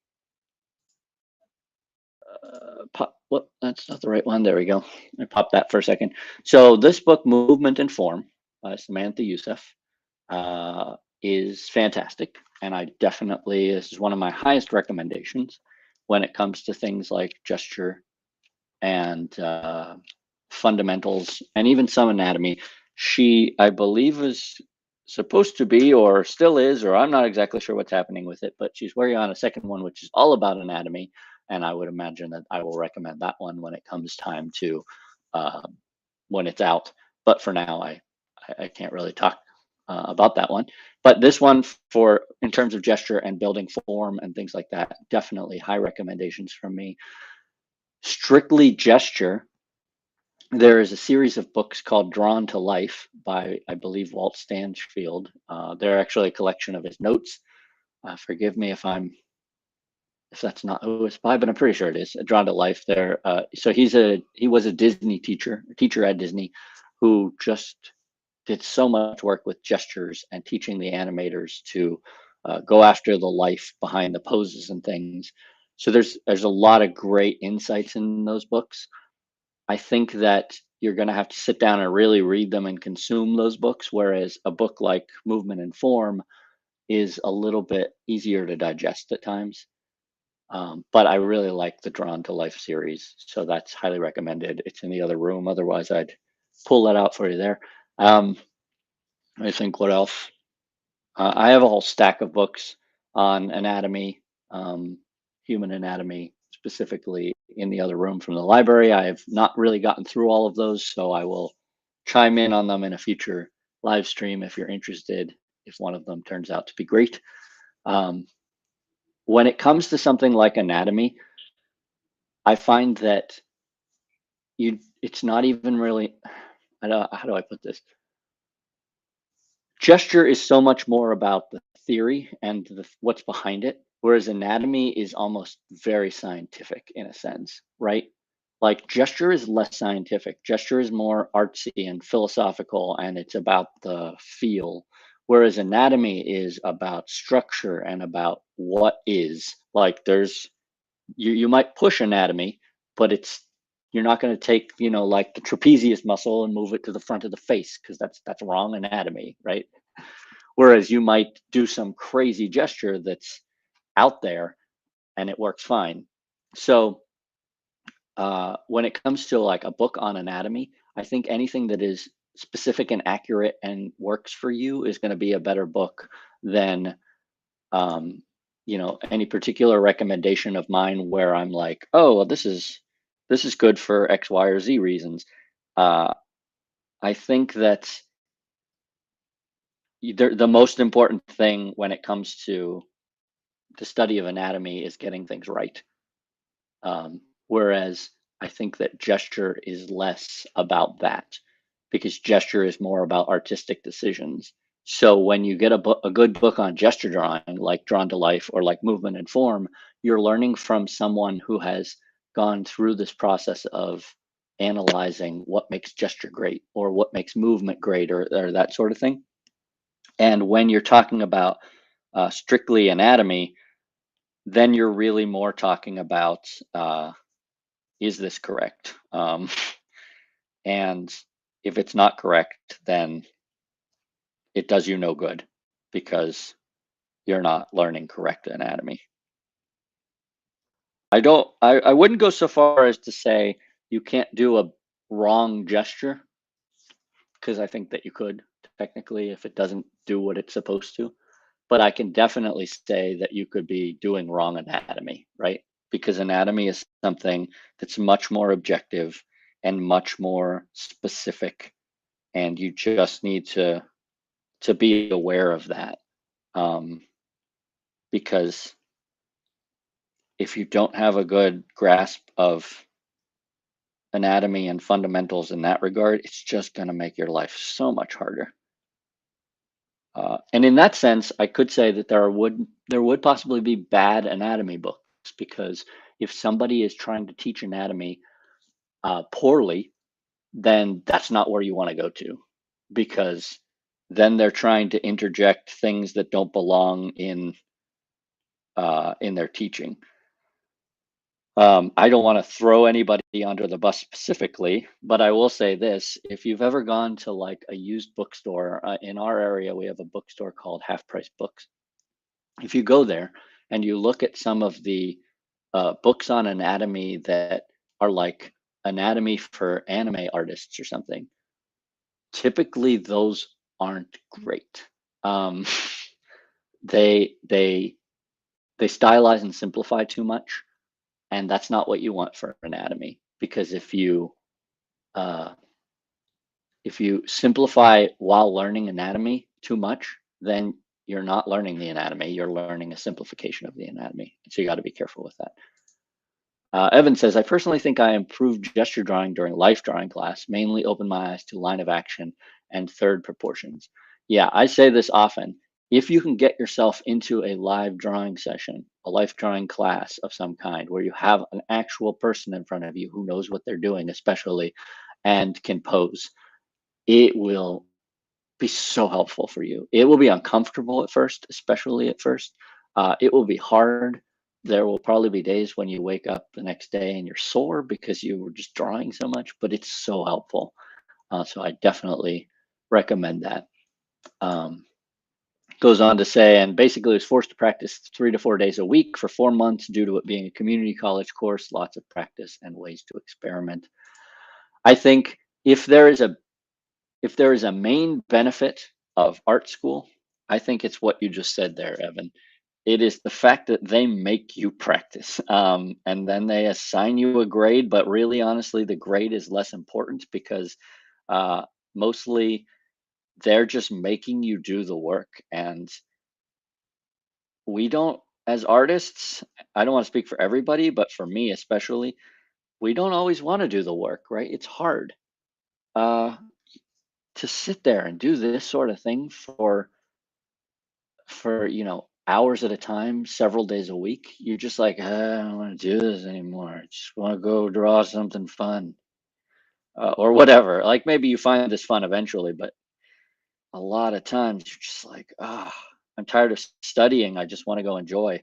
pop. Whoop, that's not the right one. There we go. I popped that for a second. So this book, Movement and Form, by Samantha Youssef, is fantastic, and this is one of my highest recommendations when it comes to things like gesture and fundamentals, and even some anatomy. She, I believe, is supposed to be, or still is, or I'm not exactly sure what's happening with it, but she's working on a second one, which is all about anatomy. And I would imagine that I will recommend that one when it comes time to, uh, when it's out. But for now, I can't really talk about that one. But this one, for in terms of gesture and building form and things like that, definitely high recommendations from me. Strictly gesture, there is a series of books called Drawn to Life by, I believe, Walt Stanfield. They're actually a collection of his notes. Forgive me if that's not who it's by, but I'm pretty sure it is. Drawn to Life. There. So he was a Disney teacher at Disney, who just did so much work with gestures and teaching the animators to go after the life behind the poses and things. So there's a lot of great insights in those books. I think that you're going to have to sit down and really read them and consume those books, whereas a book like Movement and Form is a little bit easier to digest at times. But I really like the Drawn to Life series, so that's highly recommended. It's in the other room. Otherwise, I'd pull that out for you there. Um, I think what else? I have a whole stack of books on anatomy, human anatomy specifically, in the other room from the library. I have not really gotten through all of those, so I will chime in on them in a future live stream if you're interested, if one of them turns out to be great. Um, when it comes to something like anatomy, I find that it's not even really, how do I put this? Gesture is so much more about the theory and what's behind it, whereas anatomy is almost very scientific in a sense, right? Like gesture is less scientific. Gesture is more artsy and philosophical, and it's about the feel. Whereas anatomy is about structure and about what is. Like you might push anatomy, but you're not going to take, like the trapezius muscle and move it to the front of the face because that's wrong anatomy, right? Whereas you might do some crazy gesture that's out there and it works fine. So when it comes to like a book on anatomy, I think anything that is specific and accurate and works for you is going to be a better book than um, any particular recommendation of mine where I'm like, oh, well, this is good for X, Y, or Z reasons. Uh, I think that the most important thing when it comes to the study of anatomy is getting things right. Whereas I think that gesture is less about that because gesture is more about artistic decisions. So when you get a good book on gesture drawing, like Drawn to Life or like Movement and Form, you're learning from someone who has gone through this process of analyzing what makes gesture great or what makes movement great or that sort of thing. And when you're talking about strictly anatomy, then you're really more talking about is this correct? And if it's not correct, then it does you no good because you're not learning correct anatomy. I wouldn't go so far as to say you can't do a wrong gesture because I think that you could technically if it doesn't do what it's supposed to. But I can definitely say that you could be doing wrong anatomy, right? Because anatomy is something that's much more objective and much more specific, and you just need to be aware of that. Um, because if you don't have a good grasp of anatomy and fundamentals in that regard, it's just going to make your life so much harder. And in that sense, I could say that there would possibly be bad anatomy books because if somebody is trying to teach anatomy poorly, then that's not where you want to go to, because then they're trying to interject things that don't belong in their teaching. I don't want to throw anybody under the bus specifically, but I will say this: if you've ever gone to like a used bookstore in our area, we have a bookstore called Half Price Books. If you go there and you look at some of the books on anatomy that are like anatomy for anime artists or something, typically those aren't great. Um, they they they stylize and simplify too much, and that's not what you want for anatomy. Because uh, if you simplify while learning anatomy too much, then you're not learning the anatomy. You're learning a simplification of the anatomy. So you got to be careful with that. Evan says, I personally think I improved gesture drawing during life drawing class, mainly opened my eyes to line of action and third proportions. Yeah, I say this often. If you can get yourself into a live drawing session, a life drawing class of some kind, where you have an actual person in front of you who knows what they're doing, especially, and can pose, it will be so helpful for you. It will be uncomfortable at first, especially at first. It will be hard. There will probably be days when you wake up the next day and you're sore because you were just drawing so much, but it's so helpful. So I definitely recommend that. Um, Goes on to say, and basically was forced to practice 3 to 4 days a week for 4 months due to it being a community college course, lots of practice and ways to experiment. I think if there is a if there is a main benefit of art school, I think it's what you just said there, Evan. It is the fact that they make you practice, and then they assign you a grade. But really, honestly, the grade is less important because uh, mostly they're just making you do the work. And we don't, as artists, I don't want to speak for everybody, but for me especially, we don't always want to do the work, right? It's hard uh, to sit there and do this sort of thing for hours at a time, several days a week. You're just like, I don't want to do this anymore. I just want to go draw something fun, or whatever. Like maybe you find this fun eventually, but a lot of times you're just like, I'm tired of studying. I just want to go enjoy.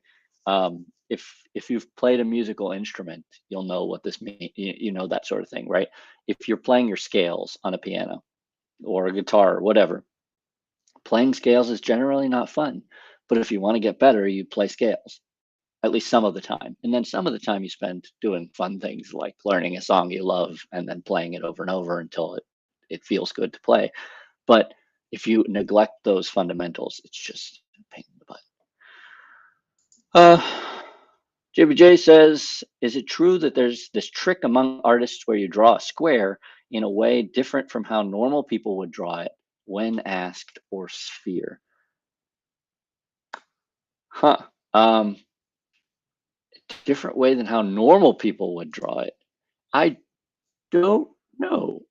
If you've played a musical instrument, you'll know what this means. You know that sort of thing, right? If you're playing your scales on a piano or a guitar or whatever, playing scales is generally not fun. But if you want to get better, you play scales at least some of the time. And then some of the time you spend doing fun things like learning a song you love and then playing it over and over until it feels good to play. But if you neglect those fundamentals, it's just a pain in the butt. JBJ says, is it true that there's this trick among artists where you draw a square in a way different from how normal people would draw it when asked, or sphere? Huh. Um, Different way than how normal people would draw it. I don't know.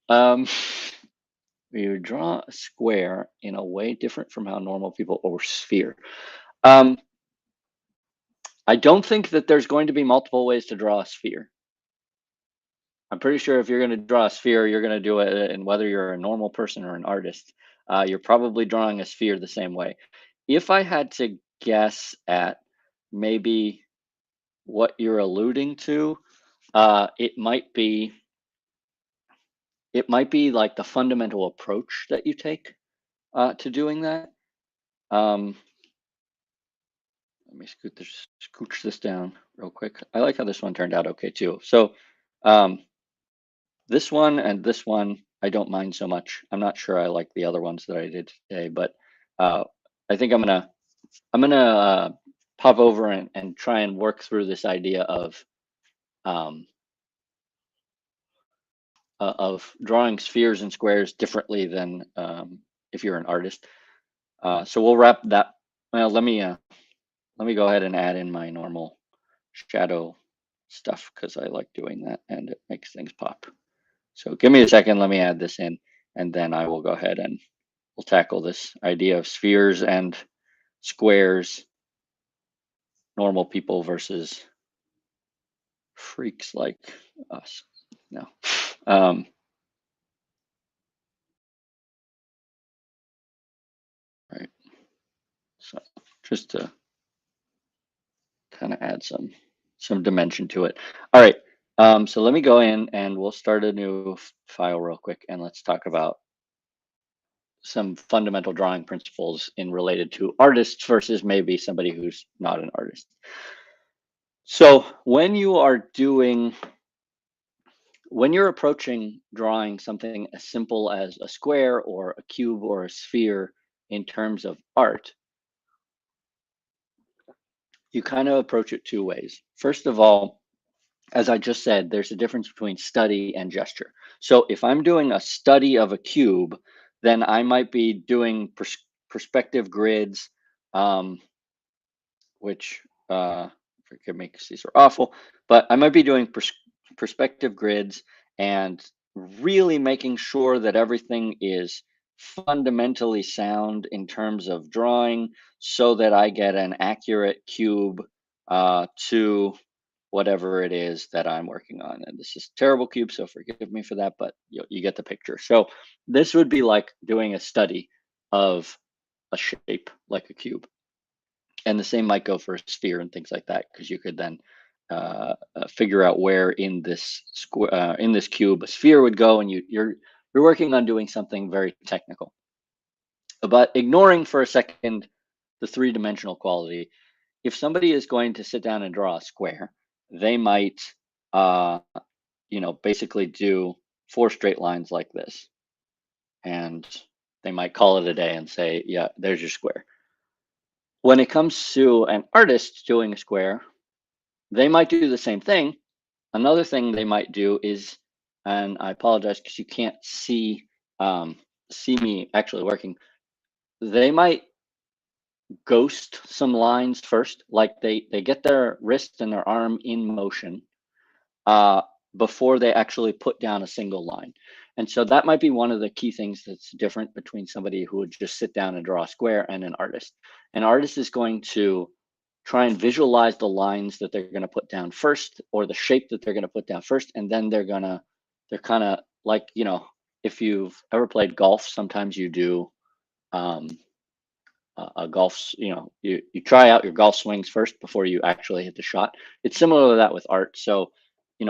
You draw a square in a way different from how normal people, or sphere. Um, I don't think that there's going to be multiple ways to draw a sphere. I'm pretty sure if you're going to draw a sphere, you're going to do it, and whether you're a normal person or an artist, you're probably drawing a sphere the same way. If I had to guess at maybe what you're alluding to, it might be like the fundamental approach that you take to doing that. Let me scooch this down real quick. I like how this one turned out okay too. So this one and this one, I don't mind so much. I'm not sure I like the other ones that I did today, but I think I'm gonna pop over and try and work through this idea um, of drawing spheres and squares differently than if you're an artist. So we'll wrap that. Well, let me go ahead and add in my normal shadow stuff because I like doing that and it makes things pop. So give me a second, let me add this in, and then I will go ahead and we'll tackle this idea of spheres and squares, normal people versus freaks like us. No. Right. So just to kind of add some dimension to it. All right. So let me go in and we'll start a new file real quick and let's talk about some fundamental drawing principles in related to artists versus maybe somebody who's not an artist. So when you're approaching drawing something as simple as a square or a cube or a sphere in terms of art, you kind of approach it two ways. First of all, as I just said, there's a difference between study and gesture. So if I'm doing a study of a cube, then I might be doing perspective grids, um, which forgive me because these are awful, but I might be doing perspective grids and really making sure that everything is fundamentally sound in terms of drawing so that I get an accurate cube to whatever it is that I'm working on. And this is a terrible cube, so forgive me for that, but you get the picture. So this would be like doing a study of a shape like a cube. And the same might go for a sphere and things like that, because you could then figure out where in this in this cube a sphere would go, and you're working on doing something very technical. But ignoring for a second the three-dimensional quality, if somebody is going to sit down and draw a square, they might, uh, basically do four straight lines like this, and they might call it a day and say, "Yeah, there's your square." When it comes to an artist doing a square, they might do the same thing. Another thing they might do is, and I apologize because you can't see me actually working. They might ghost some lines first, like they get their wrist and their arm in motion, before they actually put down a single line. And so that might be one of the key things that's different between somebody who would just sit down and draw a square and an artist. An artist is going to try and visualize the lines that they're going to put down first, or the shape that they're going to put down first, and then they're kind of like, if you've ever played golf, sometimes you do um, a golf, you try out your golf swings first before you actually hit the shot. It's similar to that with art. So,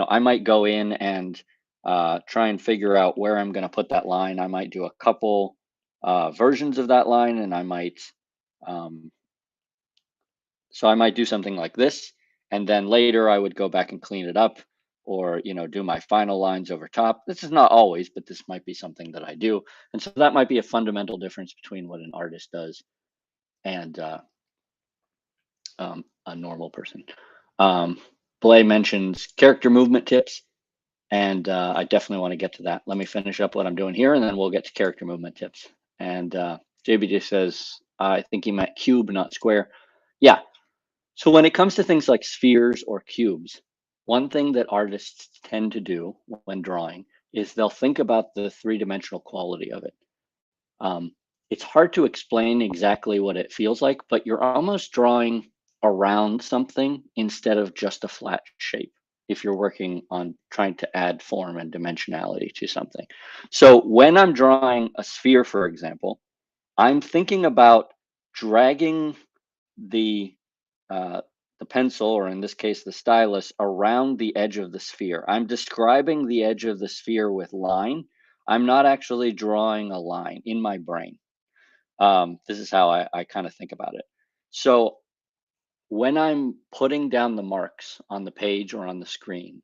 I might go in and try and figure out where I'm going to put that line. I might do a couple versions of that line, and um, I might do something like this, and then later I would go back and clean it up, or do my final lines over top. This is not always, but this might be something that I do, and so that might be a fundamental difference between what an artist does and a normal person. Blay mentions character movement tips, and I definitely want to get to that. Let me finish up what I'm doing here, and then we'll get to character movement tips. And JBJ says, I think he meant cube, not square. Yeah. So when it comes to things like spheres or cubes, one thing that artists tend to do when drawing is they'll think about the three-dimensional quality of it. It's hard to explain exactly what it feels like, but you're almost drawing around something instead of just a flat shape if you're working on trying to add form and dimensionality to something. So when I'm drawing a sphere, for example, I'm thinking about dragging the the pencil, or in this case, the stylus, around the edge of the sphere. I'm describing the edge of the sphere with line. I'm not actually drawing a line in my brain. This is how I kind of think about it. So when I'm putting down the marks on the page or on the screen,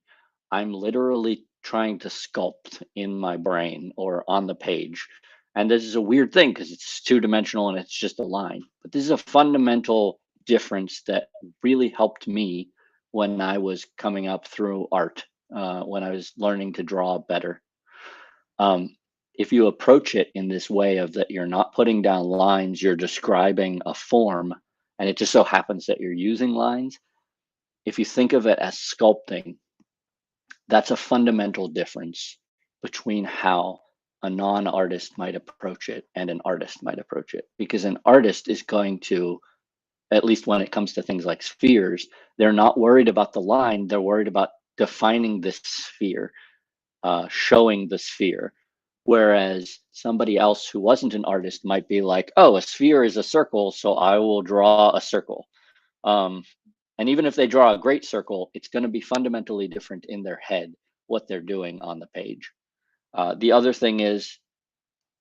I'm literally trying to sculpt in my brain or on the page. And this is a weird thing because it's two-dimensional and it's just a line. But this is a fundamental difference that really helped me when I was coming up through art, when I was learning to draw better. Um, if you approach it in this way of that you're not putting down lines, you're describing a form, and it just so happens that you're using lines. If you think of it as sculpting, that's a fundamental difference between how a non-artist might approach it and an artist might approach it. Because an artist is going to, at least when it comes to things like spheres, they're not worried about the line, they're worried about defining this sphere, showing the sphere. Whereas somebody else who wasn't an artist might be like, oh, a sphere is a circle, so I will draw a circle. Um, and even if they draw a great circle, it's going to be fundamentally different in their head what they're doing on the page. The other thing is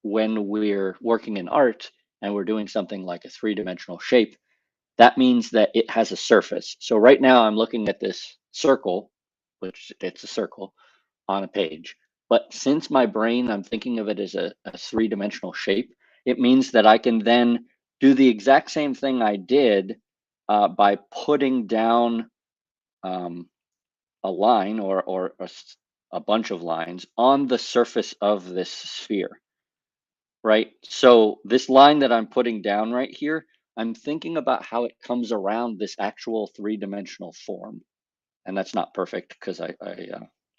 when we're working in art and we're doing something like a three-dimensional shape, that means that it has a surface. So right now I'm looking at this circle, which it's a circle on a page. But since my brain, I'm thinking of it as a three-dimensional shape, it means that I can then do the exact same thing I did by putting down um, a line or a bunch of lines on the surface of this sphere, right? So this line that I'm putting down right here, I'm thinking about how it comes around this actual three-dimensional form. And that's not perfect because I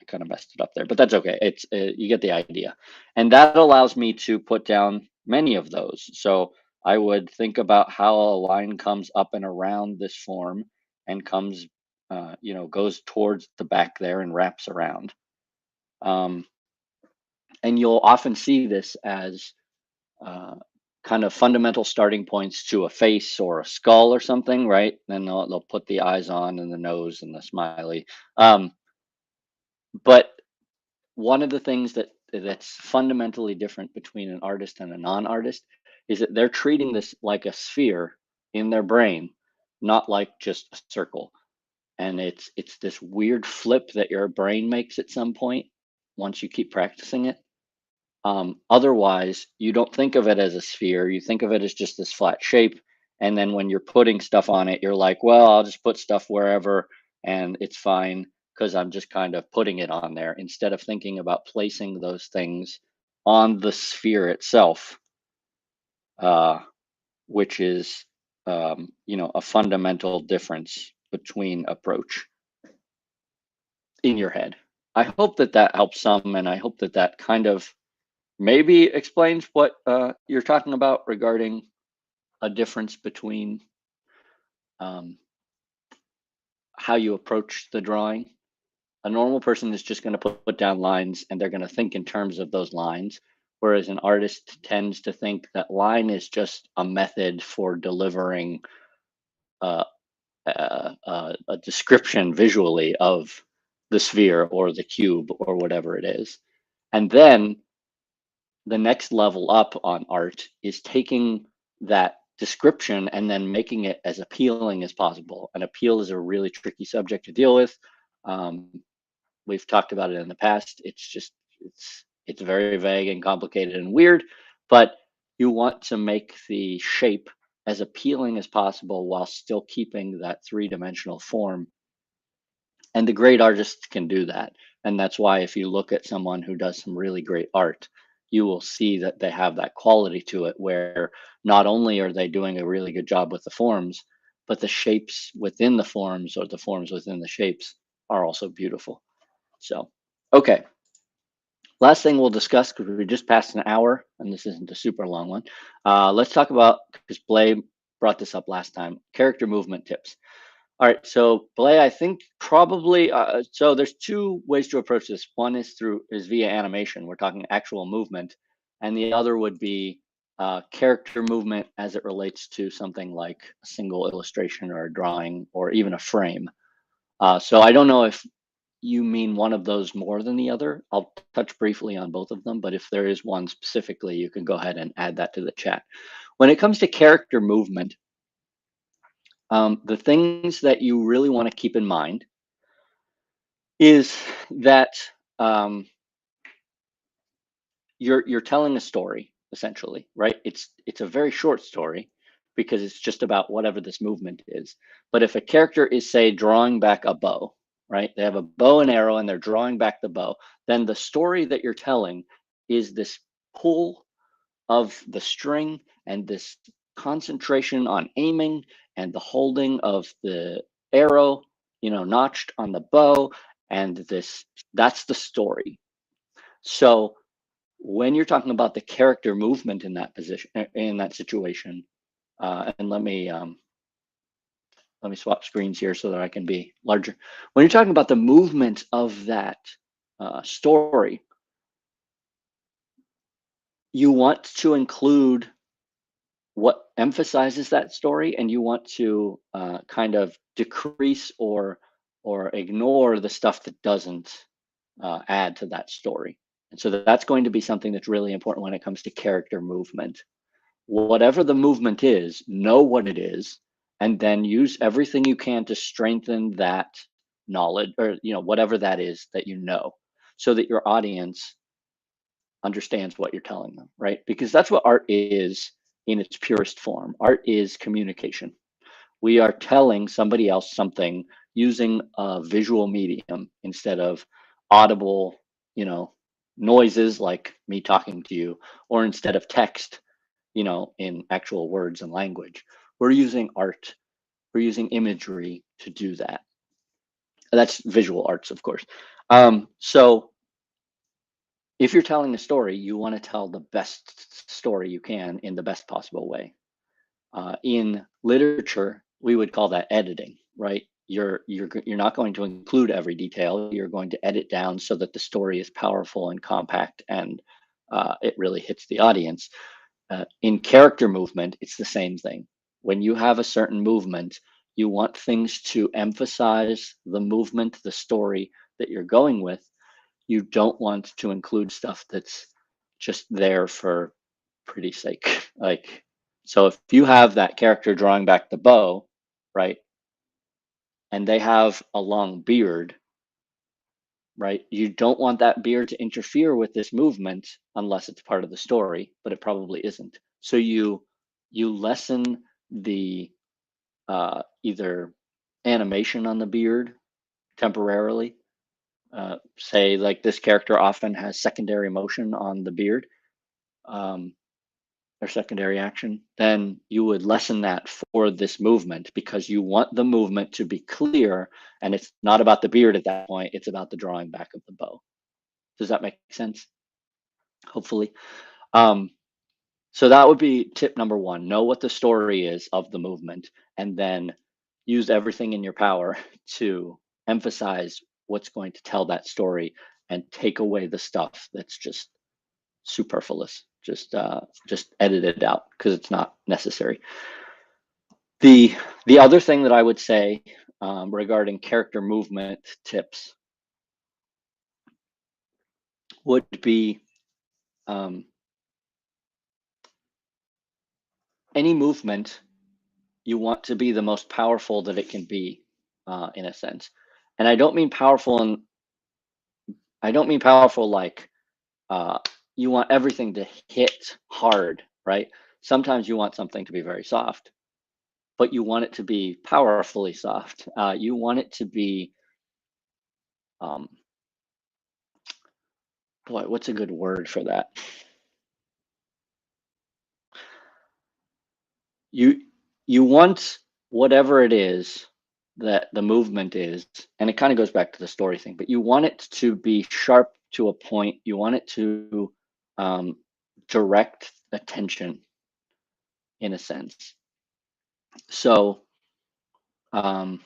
kind of messed it up there, but that's okay. It's you get the idea, and that allows me to put down many of those. So I would think about how a line comes up and around this form and comes, goes towards the back there and wraps around. Um, and you'll often see this as uh, kind of fundamental starting points to a face or a skull or something, right? Then they'll put the eyes on and the nose and the smiley. But one of the things that's fundamentally different between an artist and a non-artist is that they're treating this like a sphere in their brain, not like just a circle. And it's this weird flip that your brain makes at some point once you keep practicing it. Otherwise, you don't think of it as a sphere. You think of it as just this flat shape. And then when you're putting stuff on it, you're like, well, I'll just put stuff wherever and it's fine because I'm just kind of putting it on there instead of thinking about placing those things on the sphere itself, uh, which is, a fundamental difference between approach in your head. I hope that that helps some, and I hope that that kind of maybe explains what you're talking about regarding a difference between um, how you approach the drawing. A normal person is just going to put down lines and they're going to think in terms of those lines, whereas an artist tends to think that line is just a method for delivering uh, a description visually of the sphere or the cube or whatever it is. And then the next level up on art is taking that description and then making it as appealing as possible. And appeal is a really tricky subject to deal with. Um, we've talked about it in the past. It's just it's very vague and complicated and weird, but you want to make the shape as appealing as possible while still keeping that three-dimensional form. And the great artists can do that. And that's why if you look at someone who does some really great art, you will see that they have that quality to it where not only are they doing a really good job with the forms, but the shapes within the forms or the forms within the shapes are also beautiful. So, okay. Last thing we'll discuss, because we just passed an hour and this isn't a super long one. Let's talk about, because Blay brought this up last time, character movement tips. All right, so Blay, I think probably so. There's two ways to approach this. One is via animation. We're talking actual movement, and the other would be character movement as it relates to something like a single illustration or a drawing or even a frame. So I don't know if you mean one of those more than the other. I'll touch briefly on both of them, but if there is one specifically, you can go ahead and add that to the chat. When it comes to character movement, the things that you really want to keep in mind is that um, you're telling a story essentially, right? It's a very short story because it's just about whatever this movement is. But if a character is, say, drawing back a bow, right? They have a bow and arrow and they're drawing back the bow, then the story that you're telling is this pull of the string and this concentration on aiming and the holding of the arrow, notched on the bow, and that's the story. So when you're talking about the character movement in that position, in that situation, and let me swap screens here so that I can be larger. When you're talking about the movement of that story, you want to include what emphasizes that story, and you want to kind of decrease or ignore the stuff that doesn't add to that story. And so that's going to be something that's really important when it comes to character movement. Whatever the movement is, know what it is, and then use everything you can to strengthen that knowledge, or whatever that is that so that your audience understands what you're telling them, right? Because that's what art is in its purest form. Art is communication. We are telling somebody else something using a visual medium instead of audible, noises like me talking to you, or instead of text, in actual words and language. We're using art, we're using imagery to do that. That's visual arts, of course. So if you're telling a story, you want to tell the best story you can in the best possible way. In literature, we would call that editing, right? You're not going to include every detail. You're going to edit down so that the story is powerful and compact, and it really hits the audience. In character movement, it's the same thing. When you have a certain movement, you want things to emphasize the movement, the story that you're going with. You don't want to include stuff that's just there for pretty sake. Like, so if you have that character drawing back the bow, right, and they have a long beard, right, you don't want that beard to interfere with this movement unless it's part of the story, but it probably isn't. So you lessen the either animation on the beard temporarily. Say like this character often has secondary motion on the beard. Um, or secondary action, then you would lessen that for this movement because you want the movement to be clear and it's not about the beard at that point, it's about the drawing back of the bow. Does that make sense? Hopefully. Um, so that would be tip number one. Know what the story is of the movement and then use everything in your power to emphasize what's going to tell that story and take away the stuff that's just superfluous. Just edit it out because it's not necessary. The other thing that I would say regarding character movement tips would be any movement you want to be the most powerful that it can be, in a sense. And I don't mean powerful, and I don't mean powerful like you want everything to hit hard, right? Sometimes you want something to be very soft, but you want it to be powerfully soft. You want it to be, um, boy, what's a good word for that? You you want whatever it is that the movement is, and it kind of goes back to the story thing, but you want it to be sharp to a point. You want it to um, direct attention in a sense. So um,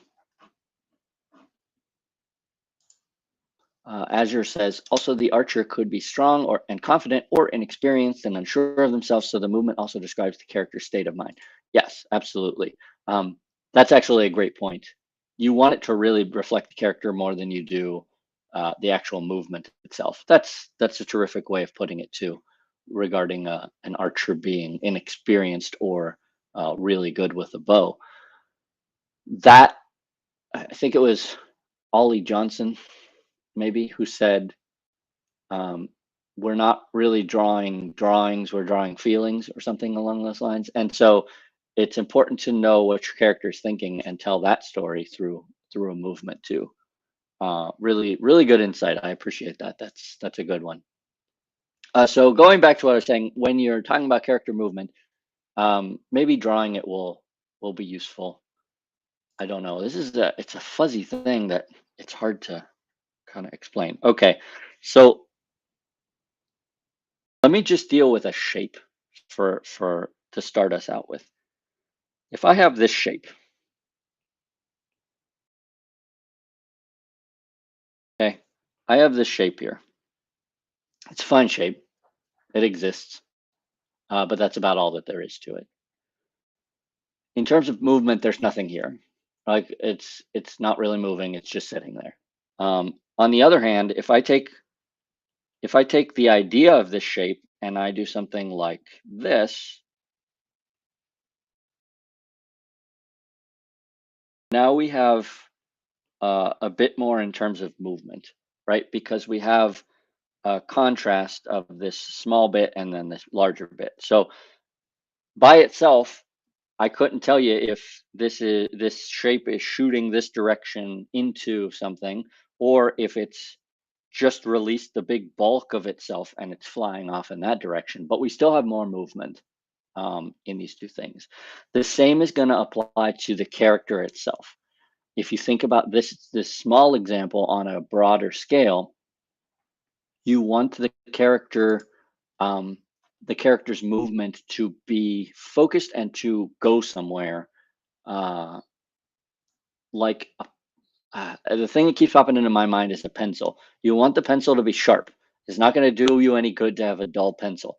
Azure says, also the archer could be strong or and confident or inexperienced and unsure of themselves. So the movement also describes the character's state of mind. Yes, absolutely. That's actually a great point. You want it to really reflect the character more than you do the actual movement itself. That's a terrific way of putting it too, regarding an archer being inexperienced or really good with a bow. That I think it was Ollie Johnson, maybe, who said, um, we're not really drawing drawings, we're drawing feelings or something along those lines. And so it's important to know what your character is thinking and tell that story through a movement too. Really good insight. I appreciate that. That's a good one. So going back to what I was saying, when you're talking about character movement, maybe drawing it will be useful. I don't know. It's a fuzzy thing that it's hard to kind of explain. Okay, so let me just deal with a shape for to start us out with. If I have this shape, okay, I have this shape here. It's a fine shape. It exists, but that's about all that there is to it. In terms of movement, there's nothing here. Like it's not really moving. It's just sitting there. On the other hand, if I take the idea of this shape and I do something like this, now we have a bit more in terms of movement, right? Because we have a contrast of this small bit and then this larger bit. So by itself, I couldn't tell you if this shape is shooting this direction into something or if it's just released the big bulk of itself and it's flying off in that direction. But we still have more movement in these two things. The same is going to apply to the character itself. If you think about this small example on a broader scale, you want um, the character's movement to be focused and to go somewhere. Uh, like the thing that keeps popping into my mind is a pencil. You want the pencil to be sharp. It's not going to do you any good to have a dull pencil.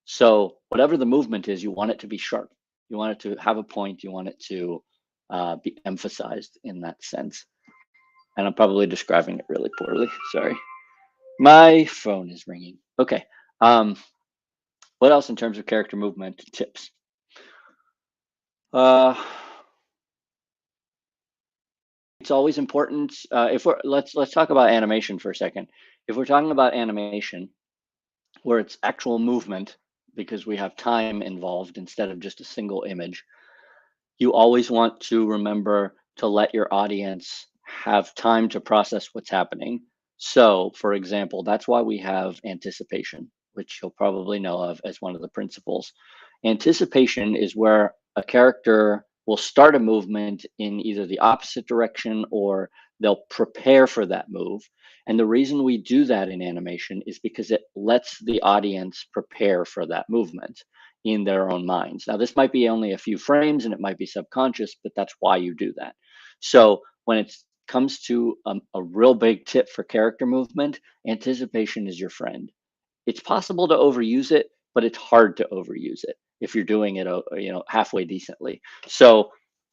So whatever the movement is, you want it to be sharp. You want it to have a point. You want it to be emphasized in that sense. And I'm probably describing it really poorly. Sorry. My phone is ringing. Okay. Um, what else in terms of character movement tips? Uh, it's always important. If we're let's talk about animation for a second. If we're talking about animation, where it's actual movement, because we have time involved instead of just a single image, you always want to remember to let your audience have time to process what's happening. So, for example, that's why we have anticipation, which you'll probably know of as one of the principles. Anticipation is where a character will start a movement in either the opposite direction or they'll prepare for that move. And the reason we do that in animation is because it lets the audience prepare for that movement in their own minds. Now, this might be only a few frames and it might be subconscious, but that's why you do that. So when it comes to a real big tip for character movement, anticipation is your friend. It's possible to overuse it, but it's hard to overuse it if you're doing it, halfway decently. So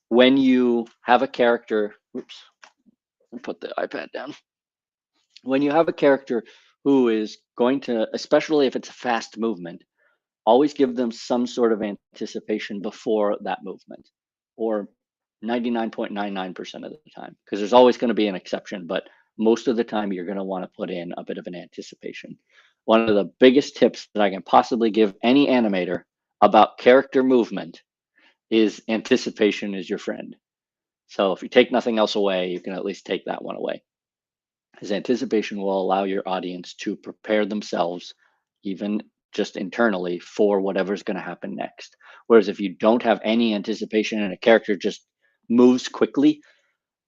when you have a character, oops, put the iPad down. When you have a character who is going to, especially if it's a fast movement, always give them some sort of anticipation before that movement, or 99.99% of the time, because there's always going to be an exception, but most of the time you're going to want to put in a bit of an anticipation. One of the biggest tips that I can possibly give any animator about character movement is anticipation is your friend. So if you take nothing else away, you can at least take that one away. Because anticipation will allow your audience to prepare themselves, even just internally, for whatever's going to happen next. Whereas if you don't have any anticipation and a character just moves quickly,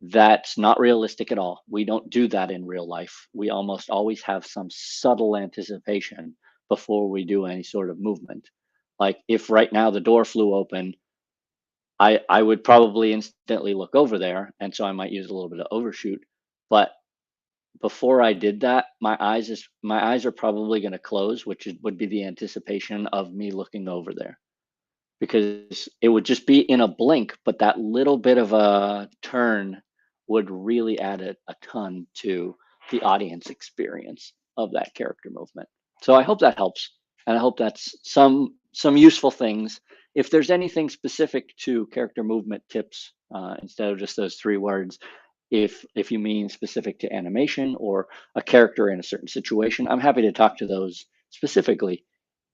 that's not realistic at all. We don't do that in real life. We almost always have some subtle anticipation before we do any sort of movement. Like if right now the door flew open, I would probably instantly look over there, and so I might use a little bit of overshoot. But before I did that, my eyes are probably going to close, would be the anticipation of me looking over there, because it would just be in a blink, but that little bit of a turn would really add a ton to the audience experience of that character movement. So I hope that helps, and I hope that's some useful things. If there's anything specific to character movement tips, instead of just those 3 words, if you mean specific to animation or a character in a certain situation, I'm happy to talk to those specifically.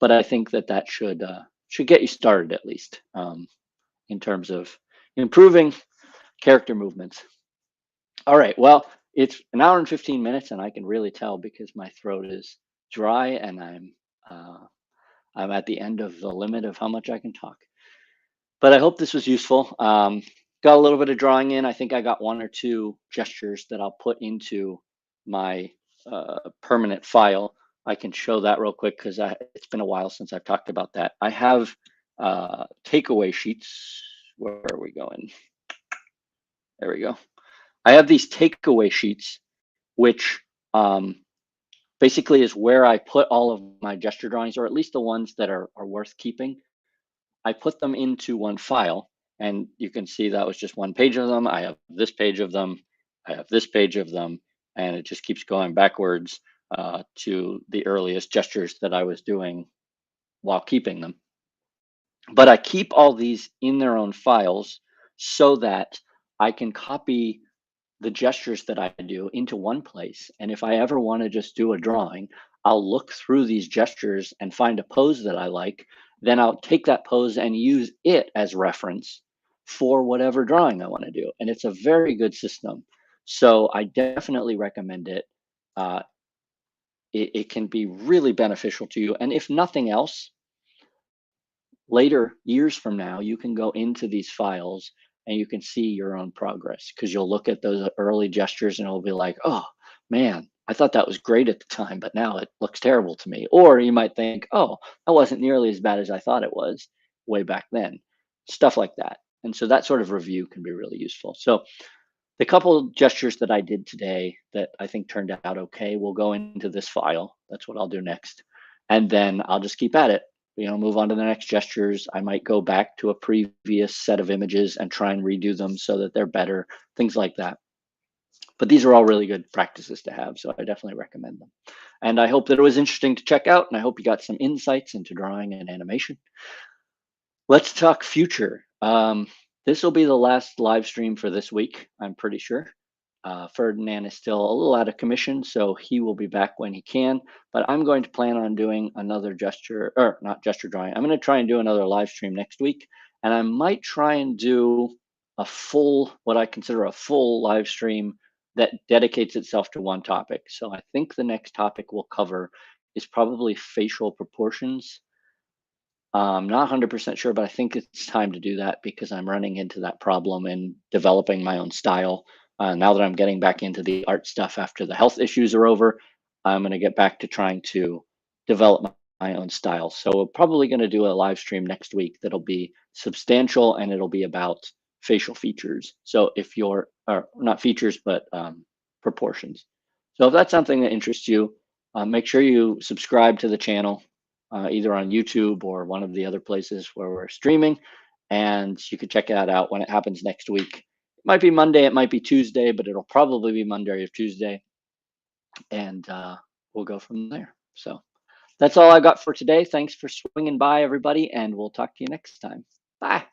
But I think that should get you started at least, in terms of improving character movements. All right, well, it's an hour and 15 minutes, and I can really tell because my throat is dry and I'm at the end of the limit of how much I can talk. But I hope this was useful. Got a little bit of drawing in. I think I got 1 or 2 gestures that I'll put into my permanent file. I can show that real quick because it's been a while since I've talked about that. I have takeaway sheets. Where are we going? There we go. I have these takeaway sheets, which basically is where I put all of my gesture drawings, or at least the ones that are worth keeping. I put them into one file, and you can see that was just 1 page of them. I have this page of them. I have this page of them, and it just keeps going backwards to the earliest gestures that I was doing while keeping them. But I keep all these in their own files so that I can copy the gestures that I do into one place. And if I ever want to just do a drawing, I'll look through these gestures and find a pose that I like. Then I'll take that pose and use it as reference for whatever drawing I want to do. And it's a very good system. So I definitely recommend it. Uh, it can be really beneficial to you. And if nothing else, later, years from now, you can go into these files and you can see your own progress, because you'll look at those early gestures and it'll be like, oh man, I thought that was great at the time, but now it looks terrible to me. Or you might think, oh, that wasn't nearly as bad as I thought it was way back then. Stuff like that. And so that sort of review can be really useful. So the couple gestures that I did today that I think turned out okay will go into this file. That's what I'll do next. And then I'll just keep at it, move on to the next gestures. I might go back to a previous set of images and try and redo them so that they're better, things like that. But these are all really good practices to have, so I definitely recommend them. And I hope that it was interesting to check out, and I hope you got some insights into drawing and animation. Let's talk future. This will be the last live stream for this week, I'm pretty sure. Ferdinand is still a little out of commission, so he will be back when he can. But I'm going to plan on doing another gesture, or not gesture drawing. I'm going to try and do another live stream next week. And I might try and do what I consider a full live stream that dedicates itself to one topic. So I think the next topic we'll cover is probably facial proportions. I'm not 100% sure, but I think it's time to do that because I'm running into that problem in developing my own style. Now that I'm getting back into the art stuff after the health issues are over, I'm going to get back to trying to develop my own style. So we're probably going to do a live stream next week that'll be substantial and it'll be about facial features. So if you're, or not features, but proportions. So if that's something that interests you, make sure you subscribe to the channel, either on YouTube or one of the other places where we're streaming. And you can check that out when it happens next week. It might be Monday, it might be Tuesday, but it'll probably be Monday or Tuesday. And we'll go from there. So that's all I got for today. Thanks for swinging by, everybody. And we'll talk to you next time. Bye.